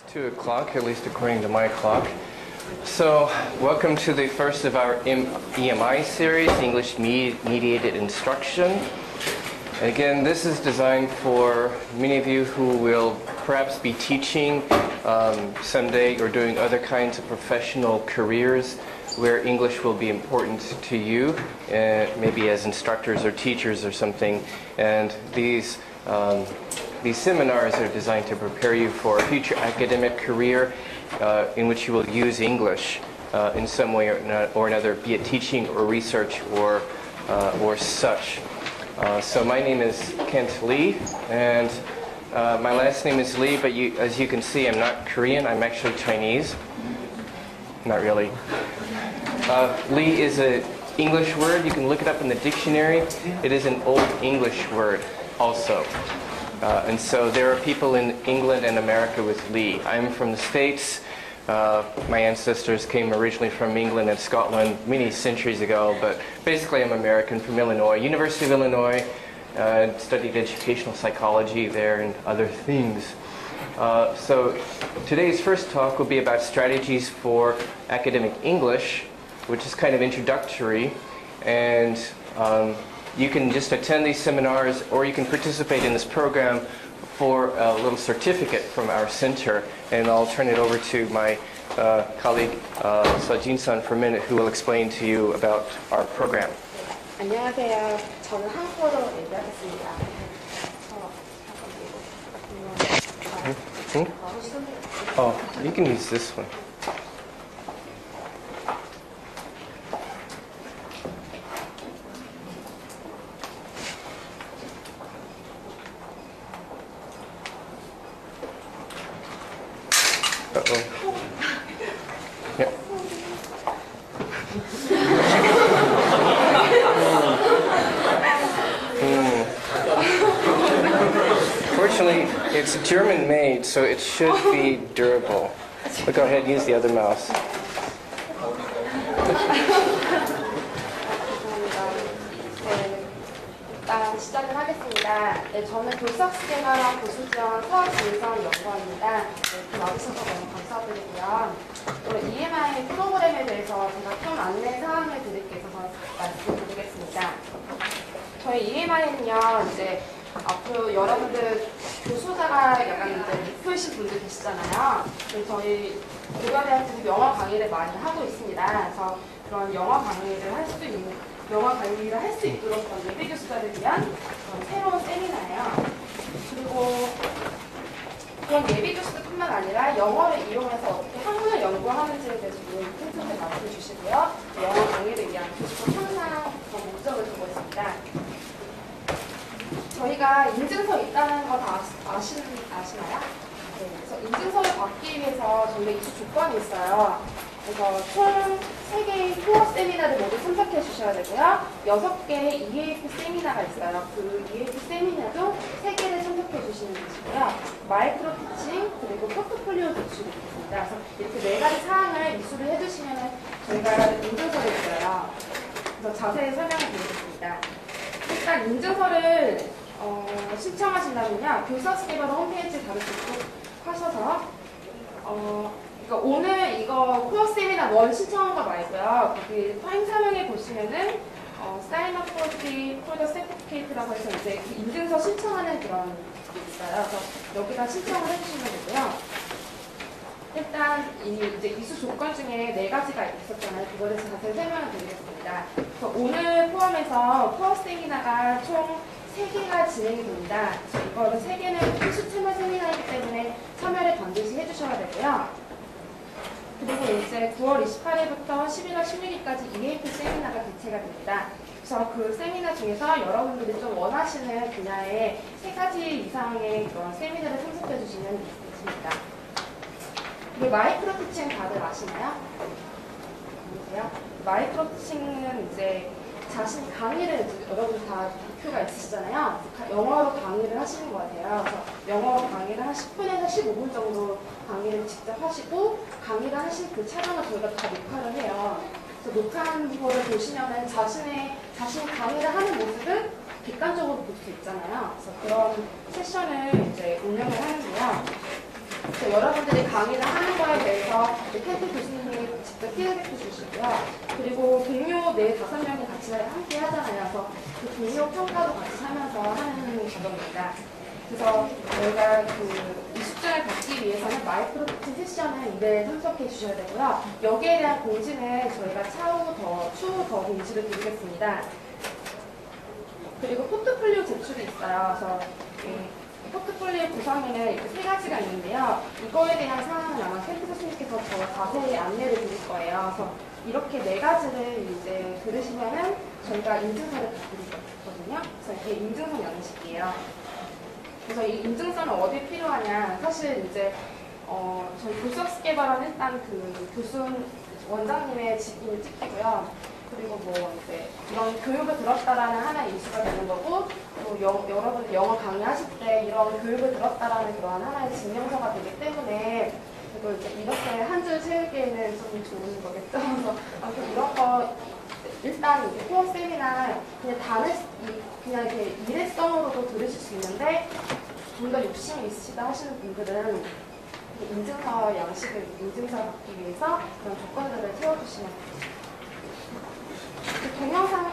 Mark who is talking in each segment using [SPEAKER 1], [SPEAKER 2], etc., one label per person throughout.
[SPEAKER 1] 2 o'clock, at least according to my clock. So, welcome to the first of our EMI series, English Mediated Instruction. Again, this is designed for many of you who will perhaps be teaching someday or doing other kinds of professional careers where English will be important to you, maybe as instructors or teachers or something. And these seminars are designed to prepare you for a future academic career in which you will use English in some way or another, be it teaching or research or such. So my name is Kent Lee, and my last name is Lee, but as you can see, I'm not Korean, I'm actually Chinese. Not really. Lee is an English word. You can look it up in the dictionary. It is an Old English word also. And so there are people in England and America with Lee. I'm from the States. My ancestors came originally from England and Scotland many centuries ago, but basically I'm American, from Illinois, University of Illinois. Studied educational psychology there and other things. So today's first talk will be about strategies for academic English, which is kind of introductory, and you can just attend these seminars or you can participate in this program for a little certificate from our center. And I'll turn it over to my colleague Jin-san for a minute, who will explain to you about our program.
[SPEAKER 2] 안녕하세요. 저는 한국어로 얘기하겠습니다.
[SPEAKER 1] Oh, you can use this one. Uh-oh. Yeah. Fortunately, it's German-made, so it should be durable. But go ahead, use the other mouse.
[SPEAKER 2] 일단 시작을 하겠습니다. 네, 저는 교수학 스캐너랑 교수지원 사업 진성 연구원입니다. 네, 와주셔서 너무 감사드리고요. 오늘 EMI 프로그램에 대해서 제가 좀 안내 사항을 드릴 게 있어서 말씀드리겠습니다. 저희 EMI는요, 이제 앞으로 여러분들 교수자가 약간 이제 목표이신 분들 계시잖아요. 저희 고려대학에서 영어 강의를 많이 하고 있습니다. 그래서 그런 영어 강의를 할 수 있도록 예비 교수자를 위한 새로운 세미나예요. 그리고 그런 예비 교수들뿐만 아니라 영어를 이용해서 어떻게 학문을 연구하는지에 대해서 튼튼히 말씀해 주시고요. 영어 강의를 위한 교수도 항상 그런 목적을 두고 있습니다. 저희가 인증서 있다는 거 다 아시나요? 네, 그래서 인증서를 받기 위해서 저희가 이수 조건이 있어요. 그래서 총 3개의 코어 세미나를 모두 참석해 주셔야 되고요. 6개의 EAP 세미나가 있어요. 그 EAP 세미나도 3개를 참석해 주시는 것이고요. 마이크로 피칭, 그리고 포트폴리오 제출이 있습니다. 그래서 이렇게 4가지 사항을 이수를 해주시면 저희가 인증서를 드려요. 그래서 자세히 설명을 드리겠습니다. 일단 인증서를 신청하신다면요, 교수학스케이버너 홈페이지에 바로 접속하셔서 그러니까 오늘 이거 코어 세미나 1 신청한 거 말고요, 거기 행사명에 보시면은 sign up for the certificate라고 해서 이제 인증서 신청하는 그런 게 있어요. 그래서 여기다 신청을 해주시면 되고요. 일단 이제 이수 조건 중에 4가지가 있었잖아요. 그거에 대해서 자세히 설명을 드리겠습니다. 그래서 오늘 포함해서 코어 세미나가 총 3개가 진행이 됩니다. 그래서 이거는 3개는 필수 채널 세미나이기 때문에 참여를 반드시 해주셔야 되고요. 그리고 이제 9월 28일부터 11월 16일까지 EAP 세미나가 개최가 됩니다. 그래서 그 세미나 중에서 여러분들이 좀 원하시는 분야의 3가지 이상의 그런 세미나를 참석해 주시면 되겠습니다. 그리고 마이크로 피칭 다들 아시나요? 아니세요? 마이크로 피칭은 이제 자신 강의를 여러분 다 목표가 있으시잖아요. 영어로 강의를 하시는 것 같아요. 그래서 영어로 강의를 한 10분에서 15분 정도 강의를 직접 하시고, 강의를 하신 그 촬영을 저희가 다 녹화를 해요. 그래서 녹화한 거를 보시면은 자신이 강의를 하는 모습을 객관적으로 볼 수 있잖아요. 그래서 그런 세션을 이제 운영을 하는데요. 그래서 여러분들이 강의를 하는 거에 대해서 켄트 교수님이 직접 피드백도 주시고요. 그리고 동료 4-5명이 같이 함께 하잖아요. 그래서 그 동료 평가도 같이 하면서 하는 과정입니다. 그래서 저희가 이 숙제를 받기 위해서는 마이크로 코칭 세션을 2회 참석해 주셔야 되고요. 여기에 대한 공지는 저희가 추후 더 공지를 드리겠습니다. 그리고 포트폴리오 제출이 있어요. 그래서 포트폴리오 구성에는 이렇게 3가지가 있는데요. 이거에 대한 사항은 아마 켄트 교수님께서 더 자세히 안내를 드릴 거예요. 그래서 이렇게 4가지를 이제 들으시면은 저희가 인증서를 드리거든요. 그래서 이게 인증서 양식이에요. 그래서 이 인증서는 어디에 필요하냐? 사실 이제 저희 교수학습 개발은 일단 그 교수 원장님의 직인을 찍히고요. 그리고 뭐 이제 이런 교육을 들었다라는 하나의 이슈가 되는 거고, 또 여러분들 영어 강의하실 때 이런 교육을 들었다라는 그런 하나의 증명서가 되기 때문에 그리고 이제 이렇게 한 줄 채우기에는 좀 좋은 거겠죠. 그래서 아무튼 이런 거 일단 이제 코어 세미나 그냥 이렇게 일회성으로도 들으실 수 있는데 좀 더 욕심이 있으시다 하시는 분들은 인증서 양식을 인증서 받기 위해서 그런 조건들을 채워주시면 됩니다.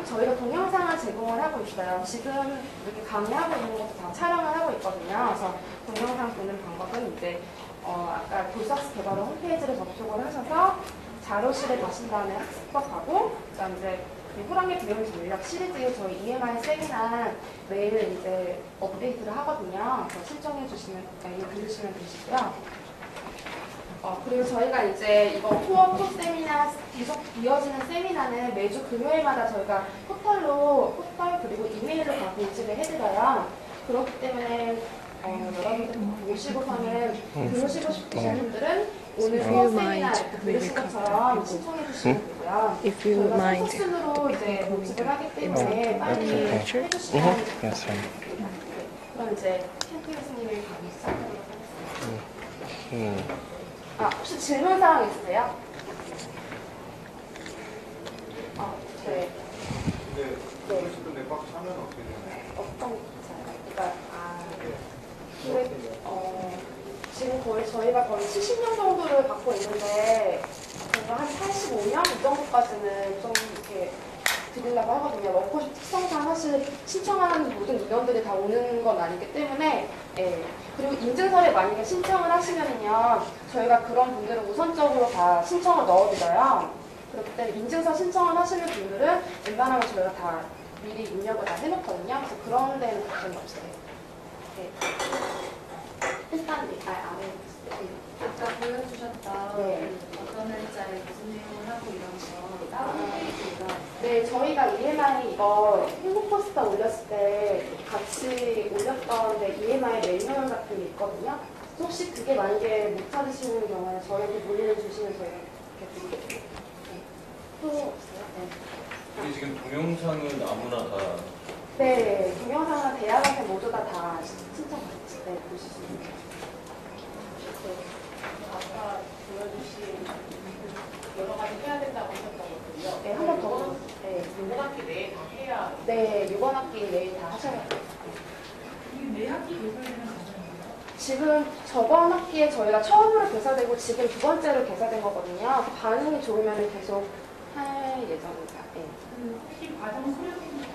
[SPEAKER 2] 저희가 동영상을 제공을 하고 있어요. 지금 이렇게 강의하고 있는 것도 다 촬영을 하고 있거든요. 그래서 동영상 보는 방법은 이제 아까 교수학습 개발 홈페이지를 접속을 하셔서 자료실에 가신 다음에 학습법하고 그다음 이제 호랑이 배우는 전략 시리즈 저희 EMI 세미나 매일 이제 업데이트를 하거든요. 그래서 신청해 주시면 들으시면 되시고요. 그리고 저희가 이제 이번 코어 세미나 계속 이어지는 세미나는 매주 금요일마다 저희가 포털 그리고 이메일로 다 공지를 해드려요. 그렇기 때문에 여러분들 보시고서는 들으시고 싶으신 분들은 오늘 코어 세미나 들으신 것처럼 신청해 주시면 되고요. 저희가 포스로 이제 모집을 하기 때문에 빨리 해주시면 됩니다. 그럼 이제 켄트 교수님을 강의 시작하도록 하겠습니다. 혹시 질문사항 있으세요? 네.
[SPEAKER 3] 근데 그러실 건데 꽉 차면 어떻게 되나요?
[SPEAKER 2] 어떤 기사요? 지금 거의 저희가 거의 70명 정도를 갖고 있는데 저희가 한 85명 이 정도까지는 좀 이렇게 드리려고 하거든요. 워크숍 특성상 사실 신청하는 모든 인원들이 다 오는 건 아니기 때문에 그리고 인증서를 만약에 신청을 하시면은요 저희가 그런 분들은 우선적으로 다 신청을 넣어드려요. 그렇기 때문에 인증서 신청을 하시는 분들은 웬만하면 저희가 다 미리 입력을 다 해놓거든요. 그래서 그런 데는 걱정이 없어요. 일단 안에
[SPEAKER 4] 아까 보여주셨던 어떤 날짜에 무슨 내용을 하고 이런 거 따로 홈페이지가
[SPEAKER 2] 네, 저희가 EMI 이거 행복 포스터 올렸을 때 같이 올렸던 EMI 매뉴얼 같은 게 있거든요. 혹시 그게 만약에 못 찾으시는 경우에 저희한테 문의를 주시면 저희가 이렇게 드리겠습니다. 또 없어요?
[SPEAKER 5] 이게 지금 동영상은 아무나 다
[SPEAKER 2] 네, 동영상은 대학원생 모두 다 신청받으실 때 보실 수 있습니다.
[SPEAKER 4] 아까 보여주신 여러 가지 해야 된다고 하셨거든요.
[SPEAKER 2] 네, 한 번 더. 네.
[SPEAKER 4] 이번 학기 내에 다 해야.
[SPEAKER 2] 네, 이번 학기 내일 다 하셔야 돼요.
[SPEAKER 4] 이게 매 학기 개설되는 과정인가요?
[SPEAKER 2] 지금 저번 학기에 저희가 처음으로 개설되고 지금 2번째로 개설된 거거든요. 반응이 좋으면 계속 할 예정입니다. 네.
[SPEAKER 4] 혹시 과정 수료생도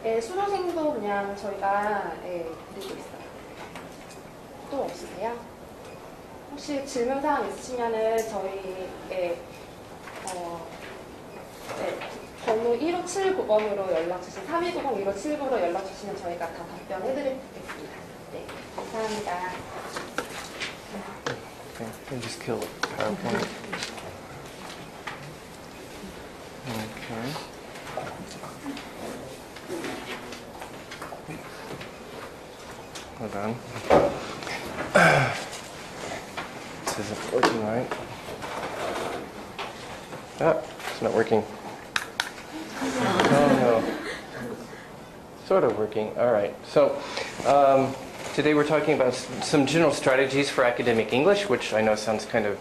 [SPEAKER 2] 네, 수료생도 그냥 저희가 드리고 있어요. 또 없으세요? 혹시 질문사항 있으시면은 저희 번호 1579번으로 연락 주시면 3290-1579로 연락 주시면 저희가 다 답변해드리겠습니다. 네, 감사합니다.
[SPEAKER 1] Okay, and just kill it. PowerPoint. Okay. Hold on. This isn't working right. It's not working. Oh no. Sort of working. All right. So today we're talking about some general strategies for academic English, which I know sounds kind of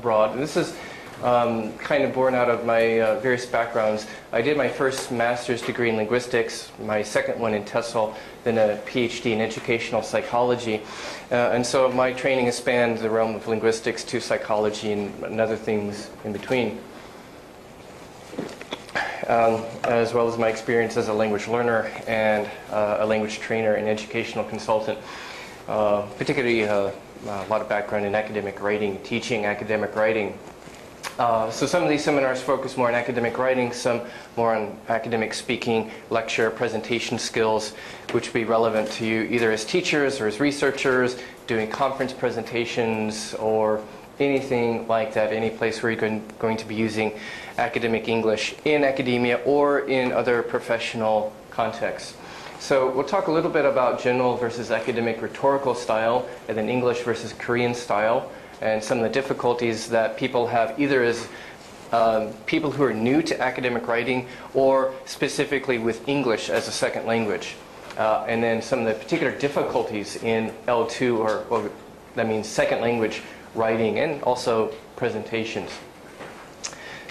[SPEAKER 1] broad. And this is kind of born out of my various backgrounds. I did my first master's degree in linguistics, my second one in TESOL, then a PhD in educational psychology. And so my training has spanned the realm of linguistics to psychology and other things in between. As well as my experience as a language learner and a language trainer and educational consultant. Particularly a lot of background in academic writing, teaching academic writing. So some of these seminars focus more on academic writing, some more on academic speaking, lecture, presentation skills, which would be relevant to you either as teachers or as researchers, doing conference presentations or anything like that, any place where you're going to be using academic English in academia or in other professional contexts. So we'll talk a little bit about general versus academic rhetorical style, and then English versus Korean style, and some of the difficulties that people have either as people who are new to academic writing or specifically with English as a second language. And then some of the particular difficulties in L2, or that means second language writing and also presentations.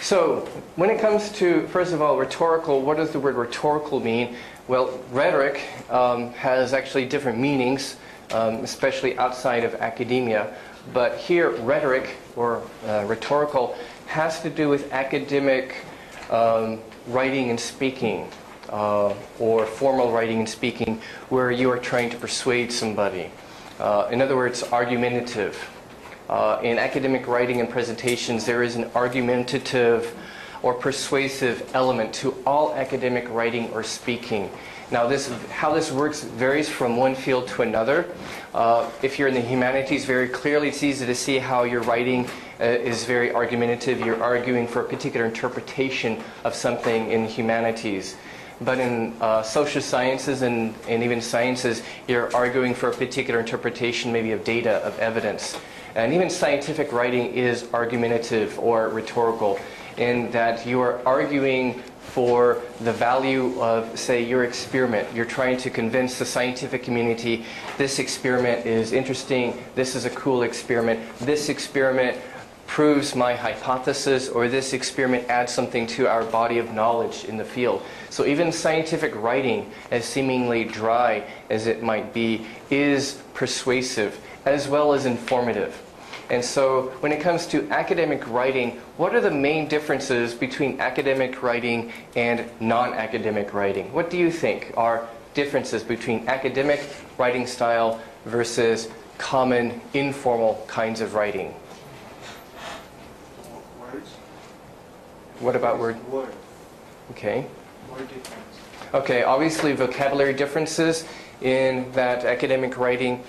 [SPEAKER 1] So when it comes to, first of all, rhetorical, what does the word rhetorical mean? Well, rhetoric has actually different meanings, especially outside of academia. But here, rhetoric or rhetorical has to do with academic writing and speaking, or formal writing and speaking, where you are trying to persuade somebody. In other words, argumentative. In academic writing and presentations, there is an argumentative or persuasive element to all academic writing or speaking. Now, how this works varies from one field to another. If you're in the humanities, very clearly it's easy to see how your writing is very argumentative. You're arguing for a particular interpretation of something in the humanities. But in social sciences and even sciences, you're arguing for a particular interpretation, maybe of data, of evidence. And even scientific writing is argumentative or rhetorical, in that you are arguing for the value of, say, your experiment. You're trying to convince the scientific community this experiment is interesting, this is a cool experiment, this experiment proves my hypothesis, or this experiment adds something to our body of knowledge in the field. So even scientific writing, as seemingly dry as it might be, is persuasive as well as informative. And so when it comes to academic writing, what are the main differences between academic writing and non-academic writing? What do you think are differences between academic writing style versus common informal kinds of writing?
[SPEAKER 3] Words.
[SPEAKER 1] What about word?
[SPEAKER 3] Word.
[SPEAKER 1] Okay.
[SPEAKER 3] Word difference.
[SPEAKER 1] Okay, obviously vocabulary differences in that academic writing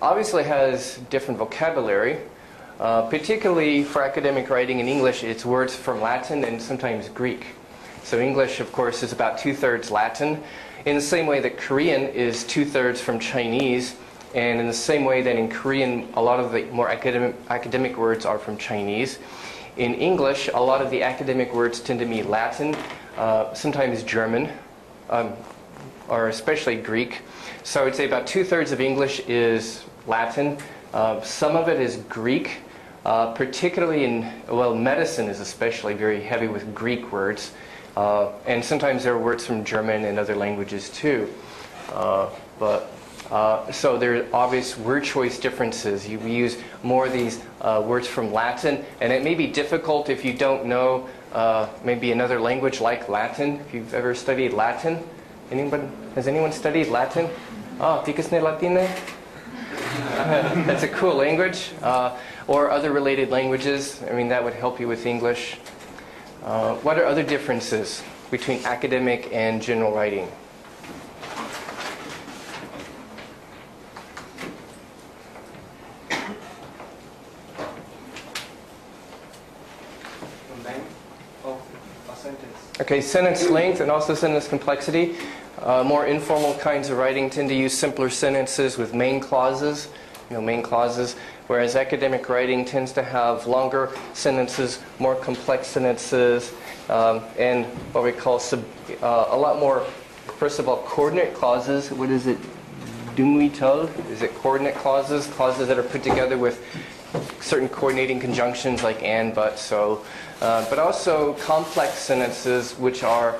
[SPEAKER 1] obviously has different vocabulary. Particularly for academic writing in English, it's words from Latin and sometimes Greek. So English, of course, is about 2/3 Latin, in the same way that Korean is 2/3 from Chinese, and in the same way that in Korean, a lot of the more academic words are from Chinese. In English, a lot of the academic words tend to be Latin, sometimes German, or especially Greek. So I would say about 2/3 of English is Latin. Some of it is Greek, particularly in, well, medicine is especially very heavy with Greek words. And sometimes there are words from German and other languages too. So there are obvious word choice differences. You use more of these words from Latin, and it may be difficult if you don't know maybe another language like Latin. If you've ever studied Latin, has anyone studied Latin? Ticas ne Latine? That's a cool language. Or other related languages. I mean, that would help you with English. What are other differences between academic and general writing?
[SPEAKER 3] The length of a sentence.
[SPEAKER 1] Okay, sentence length and also sentence complexity. More informal kinds of writing tend to use simpler sentences with main clauses, whereas academic writing tends to have longer sentences, more complex sentences, and what we call a lot more, first of all, coordinate clauses. What is it? Is it coordinate clauses? Clauses that are put together with certain coordinating conjunctions like and, but, so, but also complex sentences, which are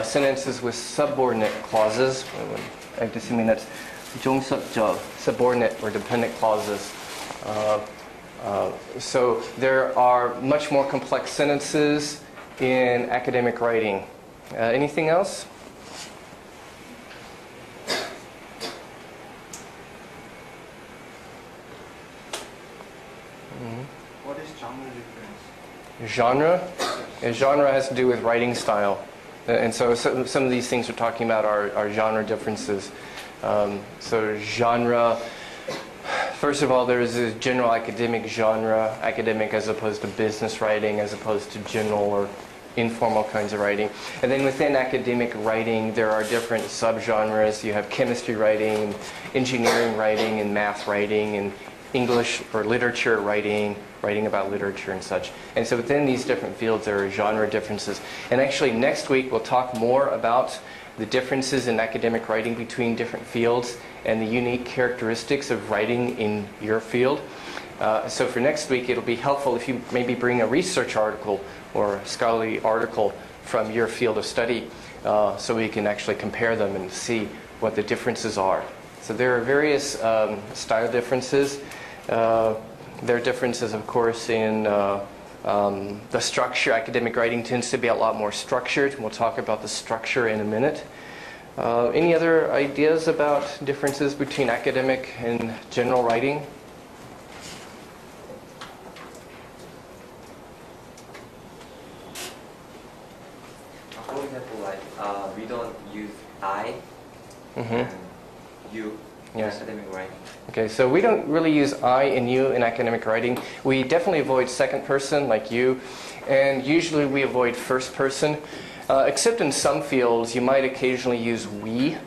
[SPEAKER 1] sentences with subordinate clauses. I'm assuming that's 종속적, subordinate or dependent clauses. So there are much more complex sentences in academic writing. Anything else?
[SPEAKER 3] What is genre difference?
[SPEAKER 1] Genre? Genre has to do with writing style. And so some of these things we're talking about are genre differences. So genre, first of all, there is a general academic genre, academic as opposed to business writing, as opposed to general or informal kinds of writing. And then within academic writing, there are different subgenres. You have chemistry writing, engineering writing, and math writing, and English or literature writing, writing about literature and such. And so within these different fields, there are genre differences. And actually next week, we'll talk more about the differences in academic writing between different fields and the unique characteristics of writing in your field. So for next week, it'll be helpful if you maybe bring a research article or a scholarly article from your field of study so we can actually compare them and see what the differences are. So there are various style differences. There are differences, of course, in the structure. Academic writing tends to be a lot more structured. We'll talk about the structure in a minute. Any other ideas about differences between academic and general writing?
[SPEAKER 6] For example, like we don't use I and you in
[SPEAKER 1] Yes.
[SPEAKER 6] academic writing.
[SPEAKER 1] Okay, so we don't really use I and you in academic writing. We definitely avoid second person, like you, and usually we avoid first person. Except in some fields, you might occasionally use we,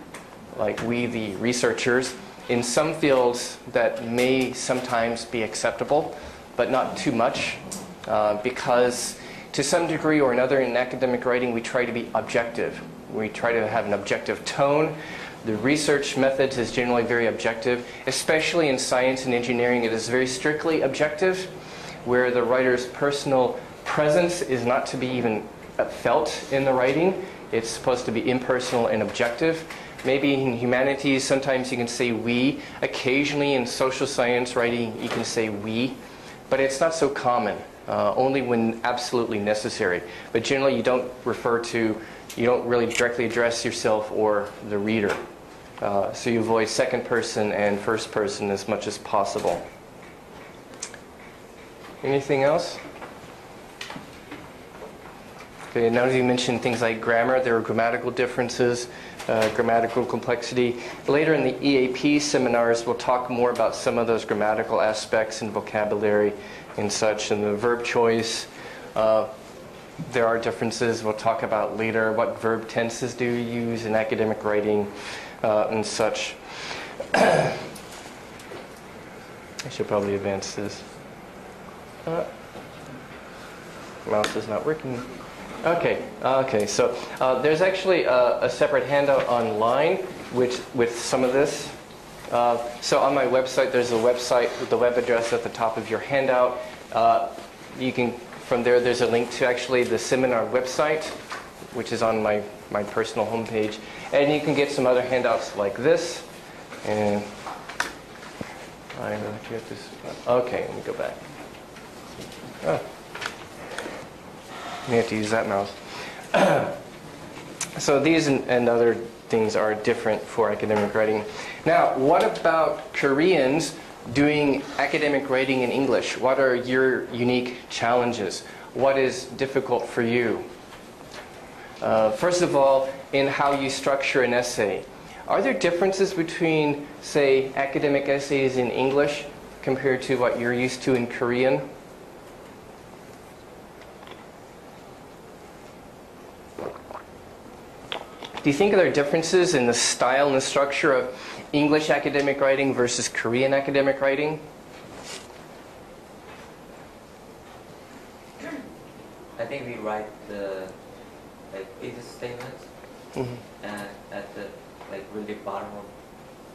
[SPEAKER 1] like we, the researchers. In some fields, that may sometimes be acceptable, but not too much, because to some degree or another in academic writing, we try to be objective. We try to have an objective tone. The research methods is generally very objective, especially in science and engineering. It is very strictly objective, where the writer's personal presence is not to be even felt in the writing. It's supposed to be impersonal and objective. Maybe in humanities, sometimes you can say we. Occasionally in social science writing, you can say we. But it's not so common, only when absolutely necessary. But generally, you don't really directly address yourself or the reader. So you avoid second person and first person as much as possible. Anything else? Okay, now that you mentioned things like grammar, there are grammatical differences, grammatical complexity. Later in the EAP seminars, we'll talk more about some of those grammatical aspects and vocabulary and such, and the verb choice. There are differences we'll talk about later. What verb tenses do you use in academic writing and such. I should probably advance this. Mouse is not working. Okay. So there's actually a separate handout online with some of this. So on my website, there's a website with the web address at the top of your handout. You can, from there, there's a link to actually the seminar website, which is on my personal homepage. And you can get some other handouts like this. And I get this. Okay, let me go back. Oh. You have to use that mouse. So these and other things are different for academic writing. Now, what about Koreans doing academic writing in English? What are your unique challenges? What is difficult for you? First of all, in how you structure an essay. Are there differences between, say, academic essays in English compared to what you're used to in Korean? Do you think there are differences in the style and the structure of English academic writing versus Korean academic writing?
[SPEAKER 6] I think we write the thesis statements and at the really bottom of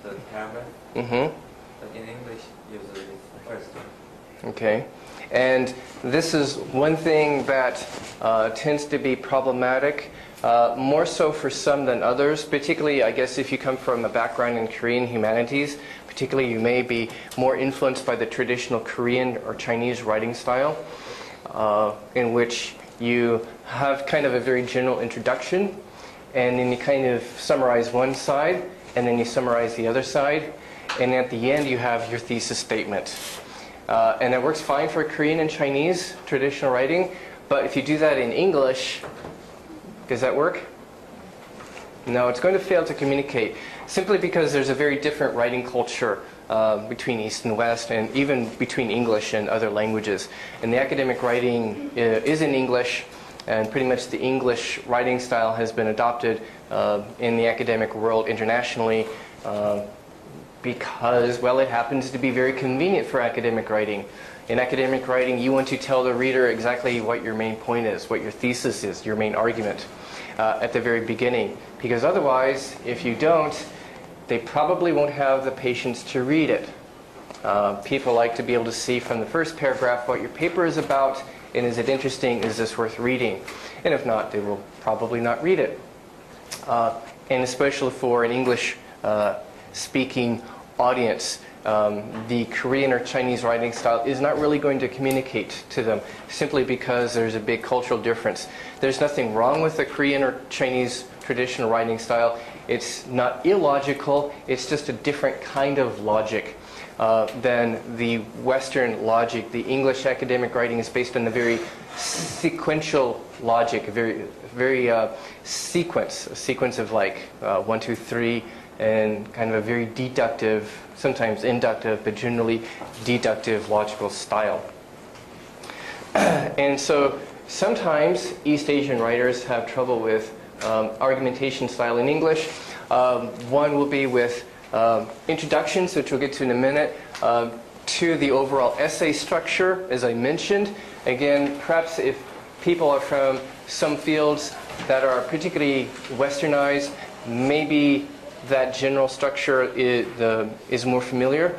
[SPEAKER 6] the paragraph. But in English, usually it's the first one.
[SPEAKER 1] Okay, and this is one thing that tends to be problematic, more so for some than others, particularly, I guess, if you come from a background in Korean humanities. Particularly, you may be more influenced by the traditional Korean or Chinese writing style, in which you have kind of a very general introduction, and then you kind of summarize one side, and then you summarize the other side, and at the end you have your thesis statement. And it works fine for Korean and Chinese traditional writing, but if you do that in English, does that work? No, it's going to fail to communicate, simply because there's a very different writing culture between East and West, and even between English and other languages. And the academic writing is in English, and pretty much the English writing style has been adopted in the academic world internationally because, well, it happens to be very convenient for academic writing. In academic writing, you want to tell the reader exactly what your main point is, what your thesis is, your main argument at the very beginning. Because otherwise, if you don't, they probably won't have the patience to read it. People like to be able to see from the first paragraph what your paper is about, and is it interesting, is this worth reading? And if not, they will probably not read it. And especially for an English speaking audience, the Korean or Chinese writing style is not really going to communicate to them, simply because there's a big cultural difference. There's nothing wrong with the Korean or Chinese traditional writing style. It's not illogical, it's just a different kind of logic than the Western logic. The English academic writing is based on a very sequential logic, a very sequence, a sequence of like 1, 2, 3, and kind of a very deductive, sometimes inductive, but generally deductive logical style. And so sometimes East Asian writers have trouble with argumentation style in English. One will be with introductions, which we'll get to in a minute, to the overall essay structure, as I mentioned. Again, perhaps if people are from some fields that are particularly westernized, maybe that general structure is more familiar.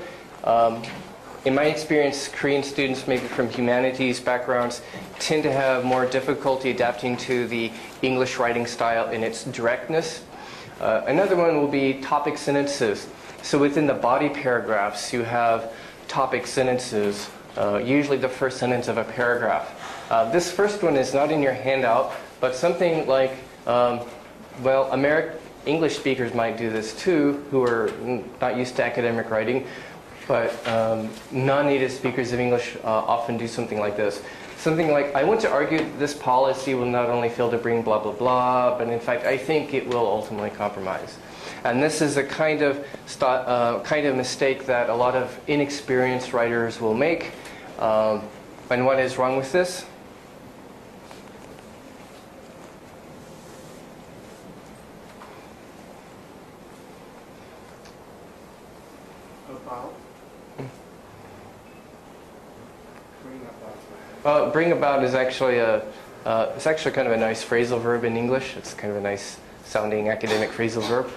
[SPEAKER 1] In my experience, Korean students, maybe from humanities backgrounds, tend to have more difficulty adapting to the English writing style in its directness. Another one will be topic sentences. So within the body paragraphs, you have topic sentences, usually the first sentence of a paragraph. This first one is not in your handout, but something like, well, English speakers might do this too, who are not used to academic writing, but non-native speakers of English often do something like this. Something like, I want to argue that this policy will not only fail to bring blah, blah, blah, but in fact, I think it will ultimately compromise. And this is a kind of mistake that a lot of inexperienced writers will make. And what is wrong with this? Well, bring about is actually it's actually kind of a nice phrasal verb in English. It's kind of a nice sounding academic phrasal verb.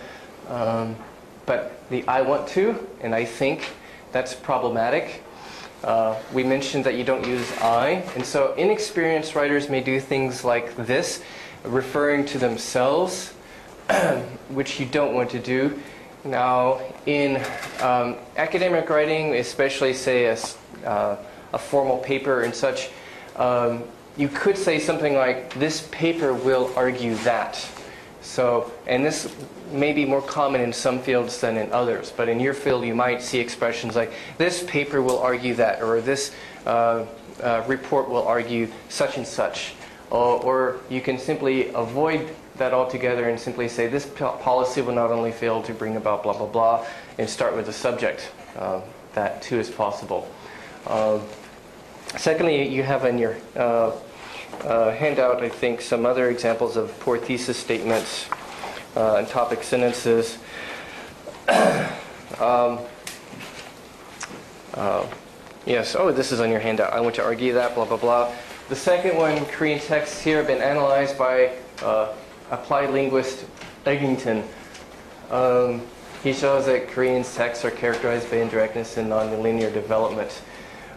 [SPEAKER 1] But the I want to and I think, that's problematic. We mentioned that you don't use I, and so inexperienced writers may do things like this, referring to themselves, which you don't want to do. Now, in academic writing, especially say a formal paper and such, you could say something like, this paper will argue that. So, and this may be more common in some fields than in others, but in your field you might see expressions like, this paper will argue that, or this report will argue such and such. Or you can simply avoid that altogether and simply say, this policy will not only fail to bring about blah, blah, blah, and start with the subject. That too is possible. Secondly, you have in your handout, I think, some other examples of poor thesis statements and topic sentences. Yes, oh, this is on your handout. I want to argue that, blah, blah, blah. The second one, Korean texts here have been analyzed by applied linguist Eggington. He shows that Korean texts are characterized by indirectness and nonlinear development.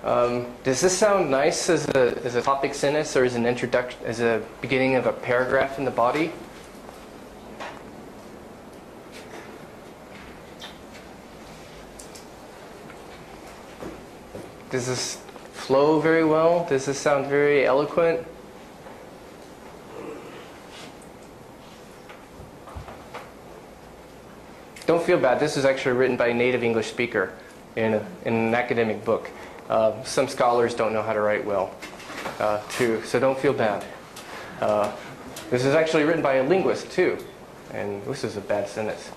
[SPEAKER 1] Does this sound nice as a topic sentence or as an introduction, as a beginning of a paragraph in the body? Does this flow very well? Does this sound very eloquent? Don't feel bad. This is actually written by a native English speaker in an academic book. Some scholars don't know how to write well, too, so don't feel bad. This is actually written by a linguist, too, and this is a bad sentence.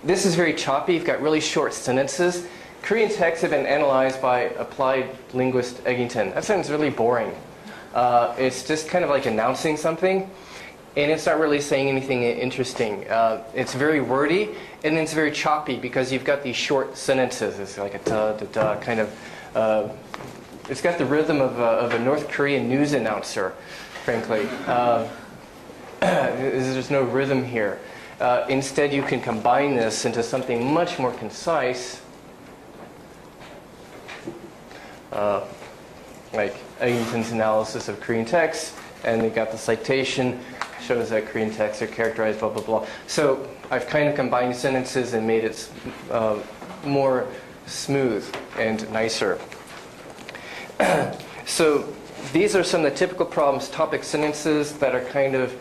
[SPEAKER 1] This is very choppy. You've got really short sentences. Korean texts have been analyzed by applied linguist Eggington. That sounds really boring. It's just kind of like announcing something, and it's not really saying anything interesting. It's very wordy, and then it's very choppy because you've got these short sentences. It's like a da-da-da kind of... it's got the rhythm of a North Korean news announcer, frankly. There's no rhythm here. Instead, you can combine this into something much more concise, like Eggington's analysis of Korean texts, and they got the citation, shows that Korean texts are characterized, blah, blah, blah. So I've kind of combined sentences and made it more smooth and nicer. So these are some of the typical problems, topic sentences that are kind of,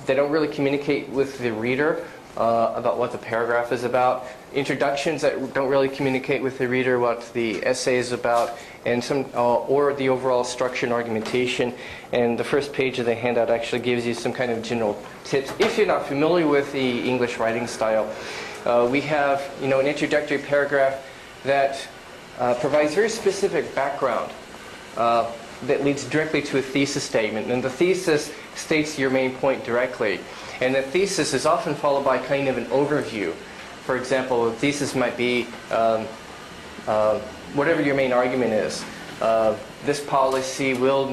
[SPEAKER 1] they don't really communicate with the reader about what the paragraph is about. Introductions that don't really communicate with the reader what the essay is about, and some or the overall structure and argumentation. And the first page of the handout actually gives you some kind of general tips. If you're not familiar with the English writing style, we have an introductory paragraph that provides very specific background that leads directly to a thesis statement. And the thesis states your main point directly. And the thesis is often followed by kind of an overview. For example, the thesis might be whatever your main argument is. This policy will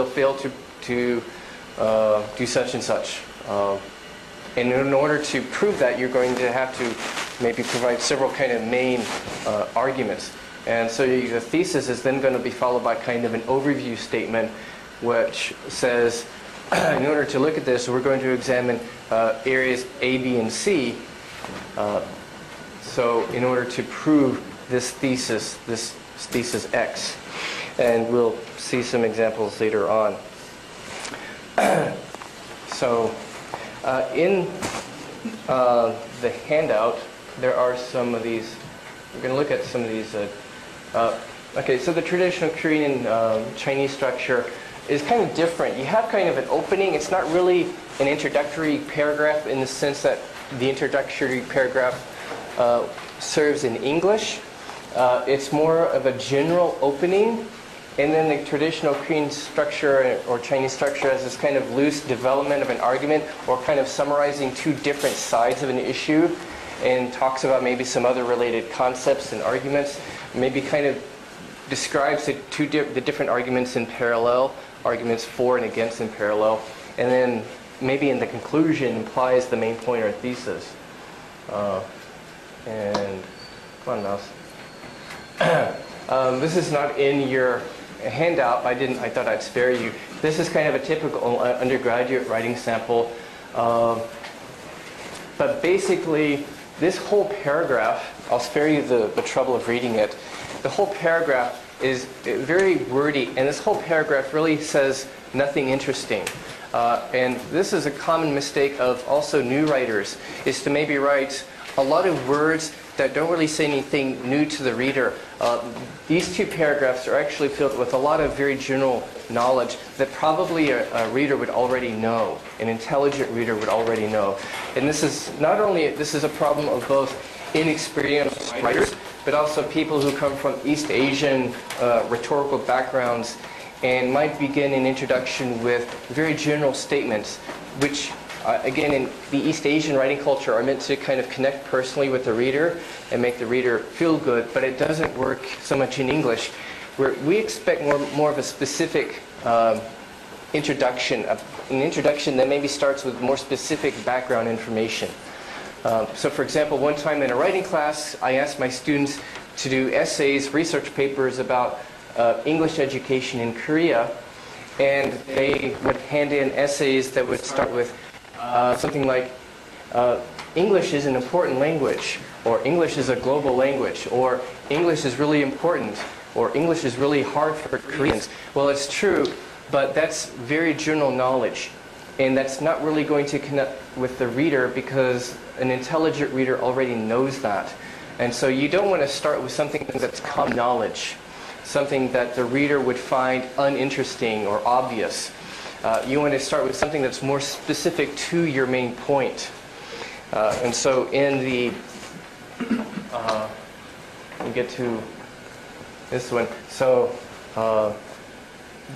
[SPEAKER 1] fail to do such and such. And in order to prove that, you're going to have to maybe provide several kind of main arguments. And so the thesis is then going to be followed by kind of an overview statement, which says, in order to look at this, we're going to examine areas A, B, and C. So in order to prove this thesis X. And we'll see some examples later on. So in the handout, there are some of these. We're going to look at some of these. Okay, so the traditional Korean Chinese structure is kind of different. You have kind of an opening. It's not really an introductory paragraph in the sense that the introductory paragraph serves in English. It's more of a general opening, and then the traditional Korean structure or Chinese structure has this kind of loose development of an argument, or kind of summarizing two different sides of an issue, and talks about maybe some other related concepts and arguments. Maybe kind of describes the different arguments in parallel, arguments for and against in parallel, and then maybe in the conclusion implies the main point or thesis. And come on, mouse. This is not in your handout. I thought I'd spare you. This is kind of a typical undergraduate writing sample. But basically, this whole paragraph, I'll spare you the trouble of reading it. The whole paragraph is very wordy, and this whole paragraph really says nothing interesting. And this is a common mistake of also new writers, is to maybe write a lot of words that don't really say anything new to the reader. These two paragraphs are actually filled with a lot of very general knowledge that probably a reader would already know, an intelligent reader would already know. And this is a problem of both inexperienced writers, but also people who come from East Asian rhetorical backgrounds and might begin an introduction with very general statements, which again, in the East Asian writing culture are meant to kind of connect personally with the reader and make the reader feel good, but it doesn't work so much in English, where we expect more of a specific introduction, an introduction that maybe starts with more specific background information. So for example, one time in a writing class, I asked my students to do essays, research papers about English education in Korea, and they would hand in essays that would start with something like, English is an important language, or English is a global language, or English is really important, or English is really hard for Koreans. Well, it's true, but that's very general knowledge, and that's not really going to connect with the reader because an intelligent reader already knows that. And so you don't want to start with something that's common knowledge, something that the reader would find uninteresting or obvious. You want to start with something that's more specific to your main point. And so in the, we get to this one. So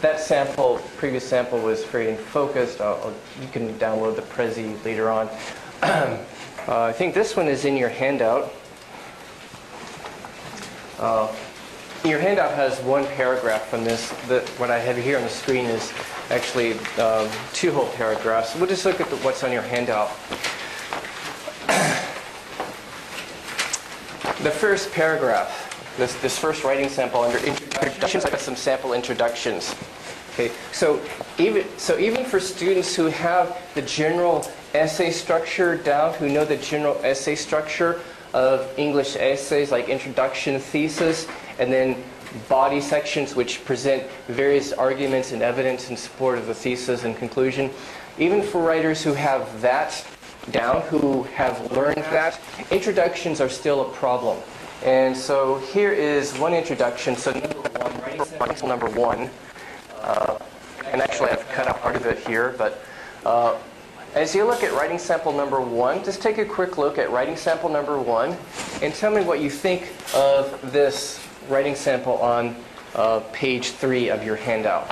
[SPEAKER 1] that sample, previous sample was very focused. You can download the Prezi later on. I think this one is in your handout. Your handout has one paragraph from this. What I have here on the screen is actually 2 whole paragraphs. We'll just look at what's on your handout. The first paragraph, this first writing sample under introductions, I've got some sample introductions. Okay, so even for students who have the general essay structure down, who know the general essay structure of English essays like introduction, thesis, and then body sections which present various arguments and evidence in support of the thesis and conclusion, even for writers who have that down, who have learned that, introductions are still a problem. And so here is one introduction. So writing sample number 1. And actually I've cut out part of it here, but as you look at writing sample number 1, just take a quick look at writing sample number 1 and tell me what you think of this writing sample on page 3 of your handout.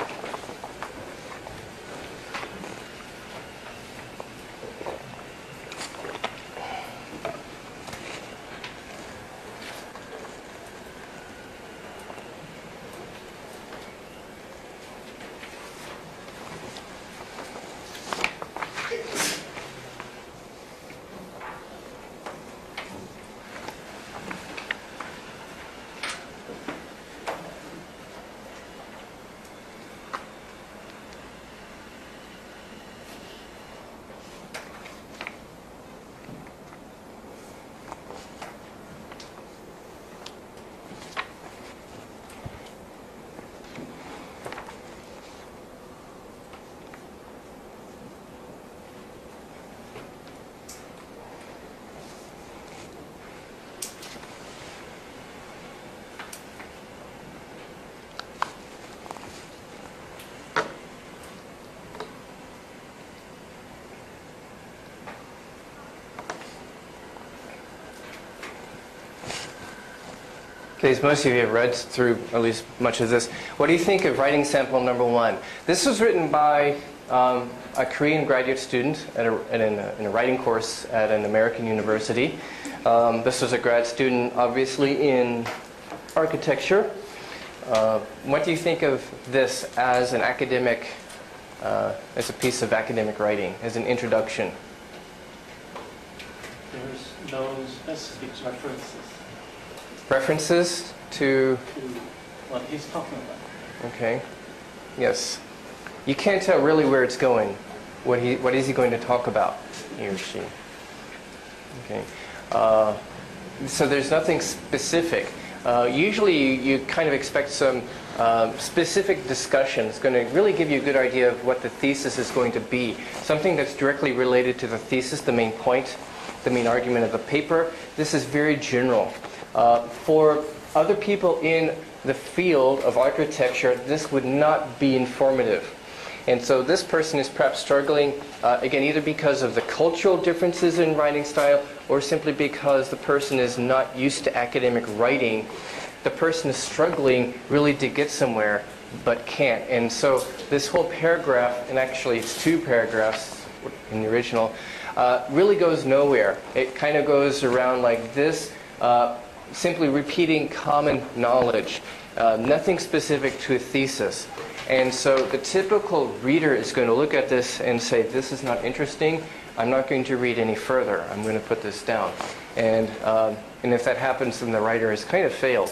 [SPEAKER 1] Okay, as most of you have read through at least much of this, what do you think of writing sample number 1? This was written by a Korean graduate student in a writing course at an American university. This was a grad student, obviously, in architecture. What do you think of this as an academic, as a piece of academic writing, as an introduction?
[SPEAKER 7] There's no specific references
[SPEAKER 1] References to
[SPEAKER 7] what he's talking about.
[SPEAKER 1] Okay. Yes. You can't tell really where it's going. What is he going to talk about, he or she? Okay. So there's nothing specific. Usually you kind of expect some specific discussion. It's going to really give you a good idea of what the thesis is going to be. Something that's directly related to the thesis, the main point, the main argument of the paper. This is very general. For other people in the field of architecture, this would not be informative. And so this person is perhaps struggling, again, either because of the cultural differences in writing style or simply because the person is not used to academic writing. The person is struggling really to get somewhere but can't. And so this whole paragraph, and actually it's 2 paragraphs in the original, really goes nowhere. It kind of goes around like this, simply repeating common knowledge, nothing specific to a thesis. And so the typical reader is going to look at this and say, this is not interesting. I'm not going to read any further. I'm going to put this down. And if that happens, then the writer has kind of failed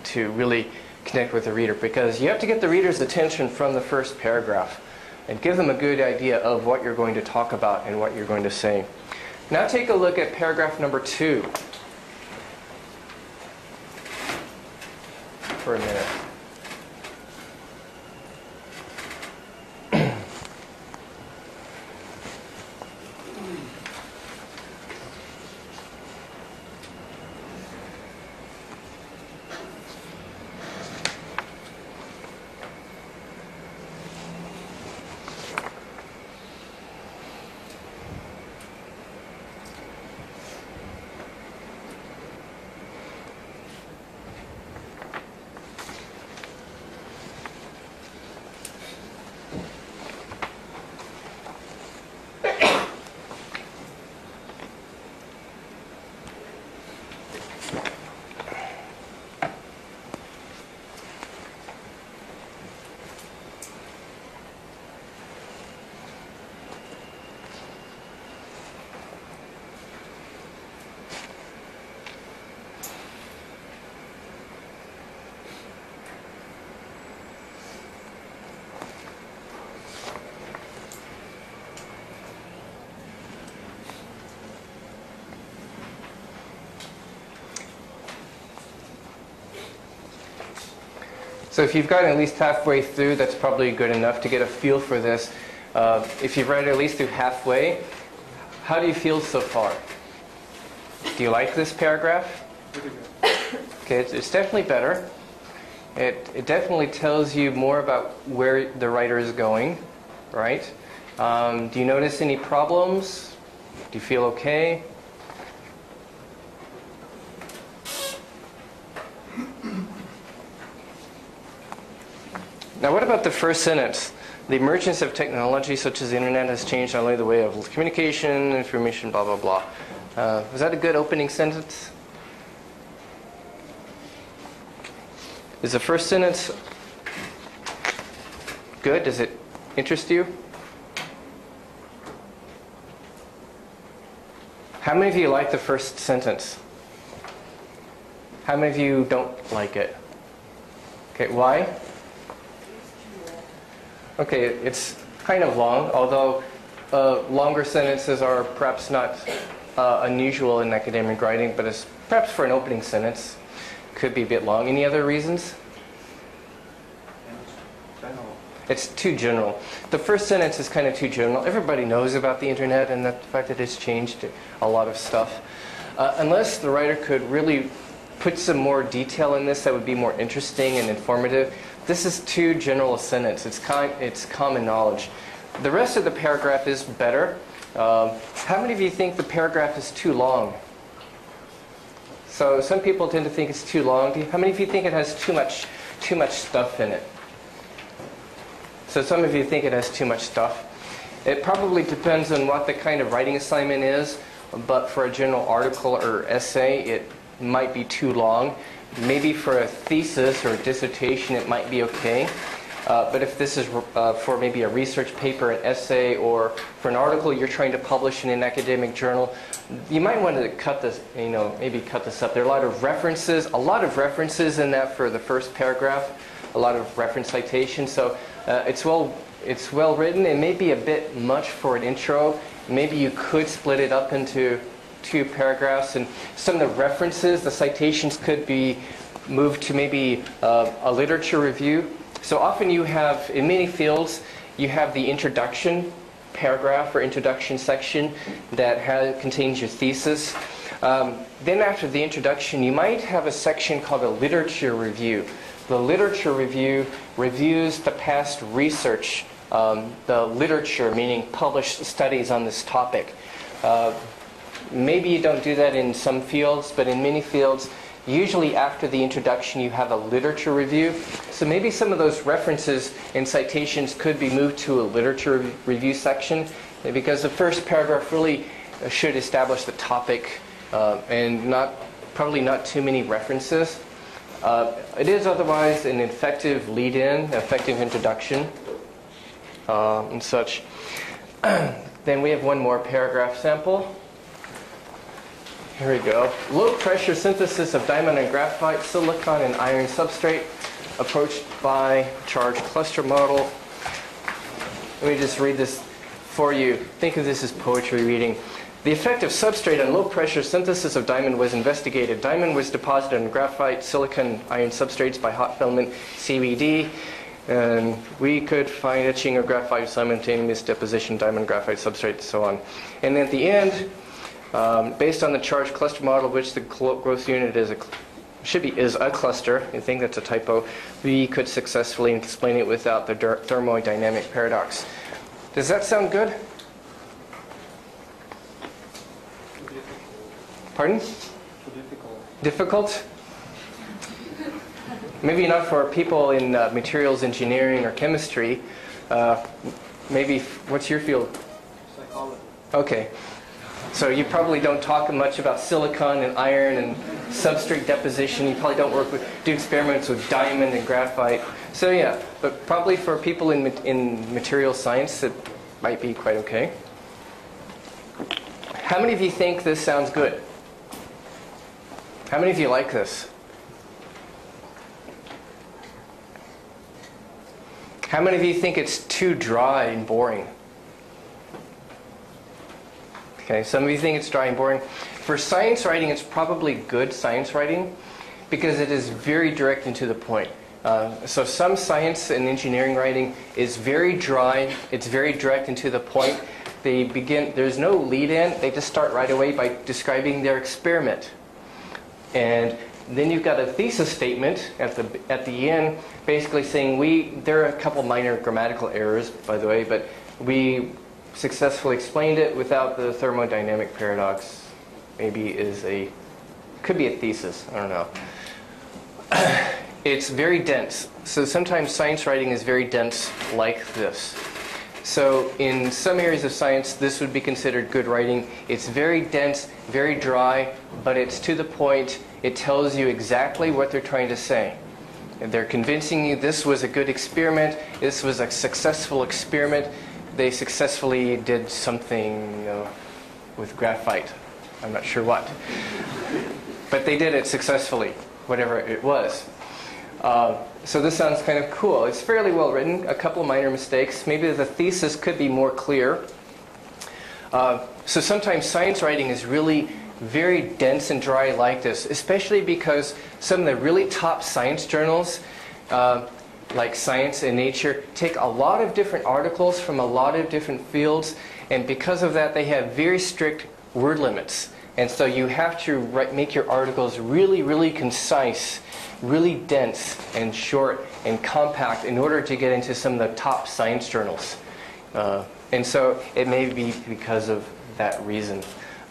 [SPEAKER 1] to really connect with the reader, because you have to get the reader's attention from the first paragraph and give them a good idea of what you're going to talk about and what you're going to say. Now take a look at paragraph number 2 for a minute. So if you've gotten at least halfway through, that's probably good enough to get a feel for this. If you've read at least through halfway, how do you feel so far? Do you like this paragraph? Okay, it's definitely better. It definitely tells you more about where the writer is going, right? Do you notice any problems? Do you feel okay? Now what about the first sentence? The emergence of technology such as the internet has changed not only the way of communication, information, blah, blah, blah. Was that a good opening sentence? Is the first sentence good? Does it interest you? How many of you like the first sentence? How many of you don't like it? Okay, why? Okay, it's kind of long, although longer sentences are perhaps not unusual in academic writing, but it's perhaps for an opening sentence could be a bit long. Any other reasons? It's too general. The first sentence is kind of too general. Everybody knows about the internet and the fact that it's changed a lot of stuff. Unless the writer could really put some more detail in this that would be more interesting and informative, this is too general a sentence. It's common knowledge. The rest of the paragraph is better. How many of you think the paragraph is too long? So some people tend to think it's too long. How many of you think it has too much stuff in it? So some of you think it has too much stuff. It probably depends on what the kind of writing assignment is, but for a general article or essay, it might be too long. Maybe for a thesis or a dissertation, it might be okay. But if this is for maybe a research paper, an essay, or for an article you're trying to publish in an academic journal, you might want to cut this, maybe cut this up. There are a lot of references in that for the first paragraph, a lot of reference citations. So it's well written. It may be a bit much for an intro. Maybe you could split it up into 2 paragraphs, and some of the references, the citations could be moved to maybe a literature review. So often you have, in many fields, you have the introduction paragraph or introduction section that contains your thesis. Then after the introduction, you might have a section called a literature review. The literature review reviews the past research, the literature, meaning published studies on this topic. Maybe you don't do that in some fields, but in many fields, usually after the introduction you have a literature review. So maybe some of those references and citations could be moved to a literature review section, because the first paragraph really should establish the topic and probably not too many references. It is otherwise an effective lead-in, effective introduction, and such. Then we have one more paragraph sample. Here we go. Low pressure synthesis of diamond and graphite, silicon and iron substrate approached by charged cluster model. Let me just read this for you. Think of this as poetry reading. The effect of substrate on low pressure synthesis of diamond was investigated. Diamond was deposited on graphite, silicon, iron substrates by hot filament CVD. And we could find etching of graphite simultaneous deposition, diamond, graphite substrate, so on. And at the end, based on the charged cluster model, which the growth unit is a cluster, I think that's a typo, we could successfully explain it without the thermodynamic paradox. Does that sound good? Pardon? Difficult? Maybe not for people in materials engineering or chemistry. Maybe, what's your field?
[SPEAKER 3] Psychology.
[SPEAKER 1] Okay. So you probably don't talk much about silicon and iron and substrate deposition. You probably don't do experiments with diamond and graphite. So yeah, but probably for people in material science, it might be quite okay. How many of you think this sounds good? How many of you like this? How many of you think it's too dry and boring? Okay, some of you think it's dry and boring. For science writing, it's probably good science writing because it is very direct and to the point. So some science and engineering writing is very dry, it's very direct and to the point. There's no lead in, they just start right away by describing their experiment. And then you've got a thesis statement at the end, basically saying there are a couple minor grammatical errors, by the way, but we successfully explained it without the thermodynamic paradox. Maybe could be a thesis, I don't know. It's very dense. So sometimes science writing is very dense like this. So in some areas of science, this would be considered good writing. It's very dense, very dry, but it's to the point. It tells you exactly what they're trying to say. And they're convincing you this was a good experiment, this was a successful experiment. They successfully did something with graphite. I'm not sure what. But they did it successfully, whatever it was. So this sounds kind of cool. It's fairly well written, a couple of minor mistakes. Maybe the thesis could be more clear. So sometimes science writing is really very dense and dry like this, especially because some of the really top science journals, like Science and Nature, take a lot of different articles from a lot of different fields, and because of that they have very strict word limits. And so you have to make your articles really, really concise, really dense and short and compact in order to get into some of the top science journals. And so it may be because of that reason,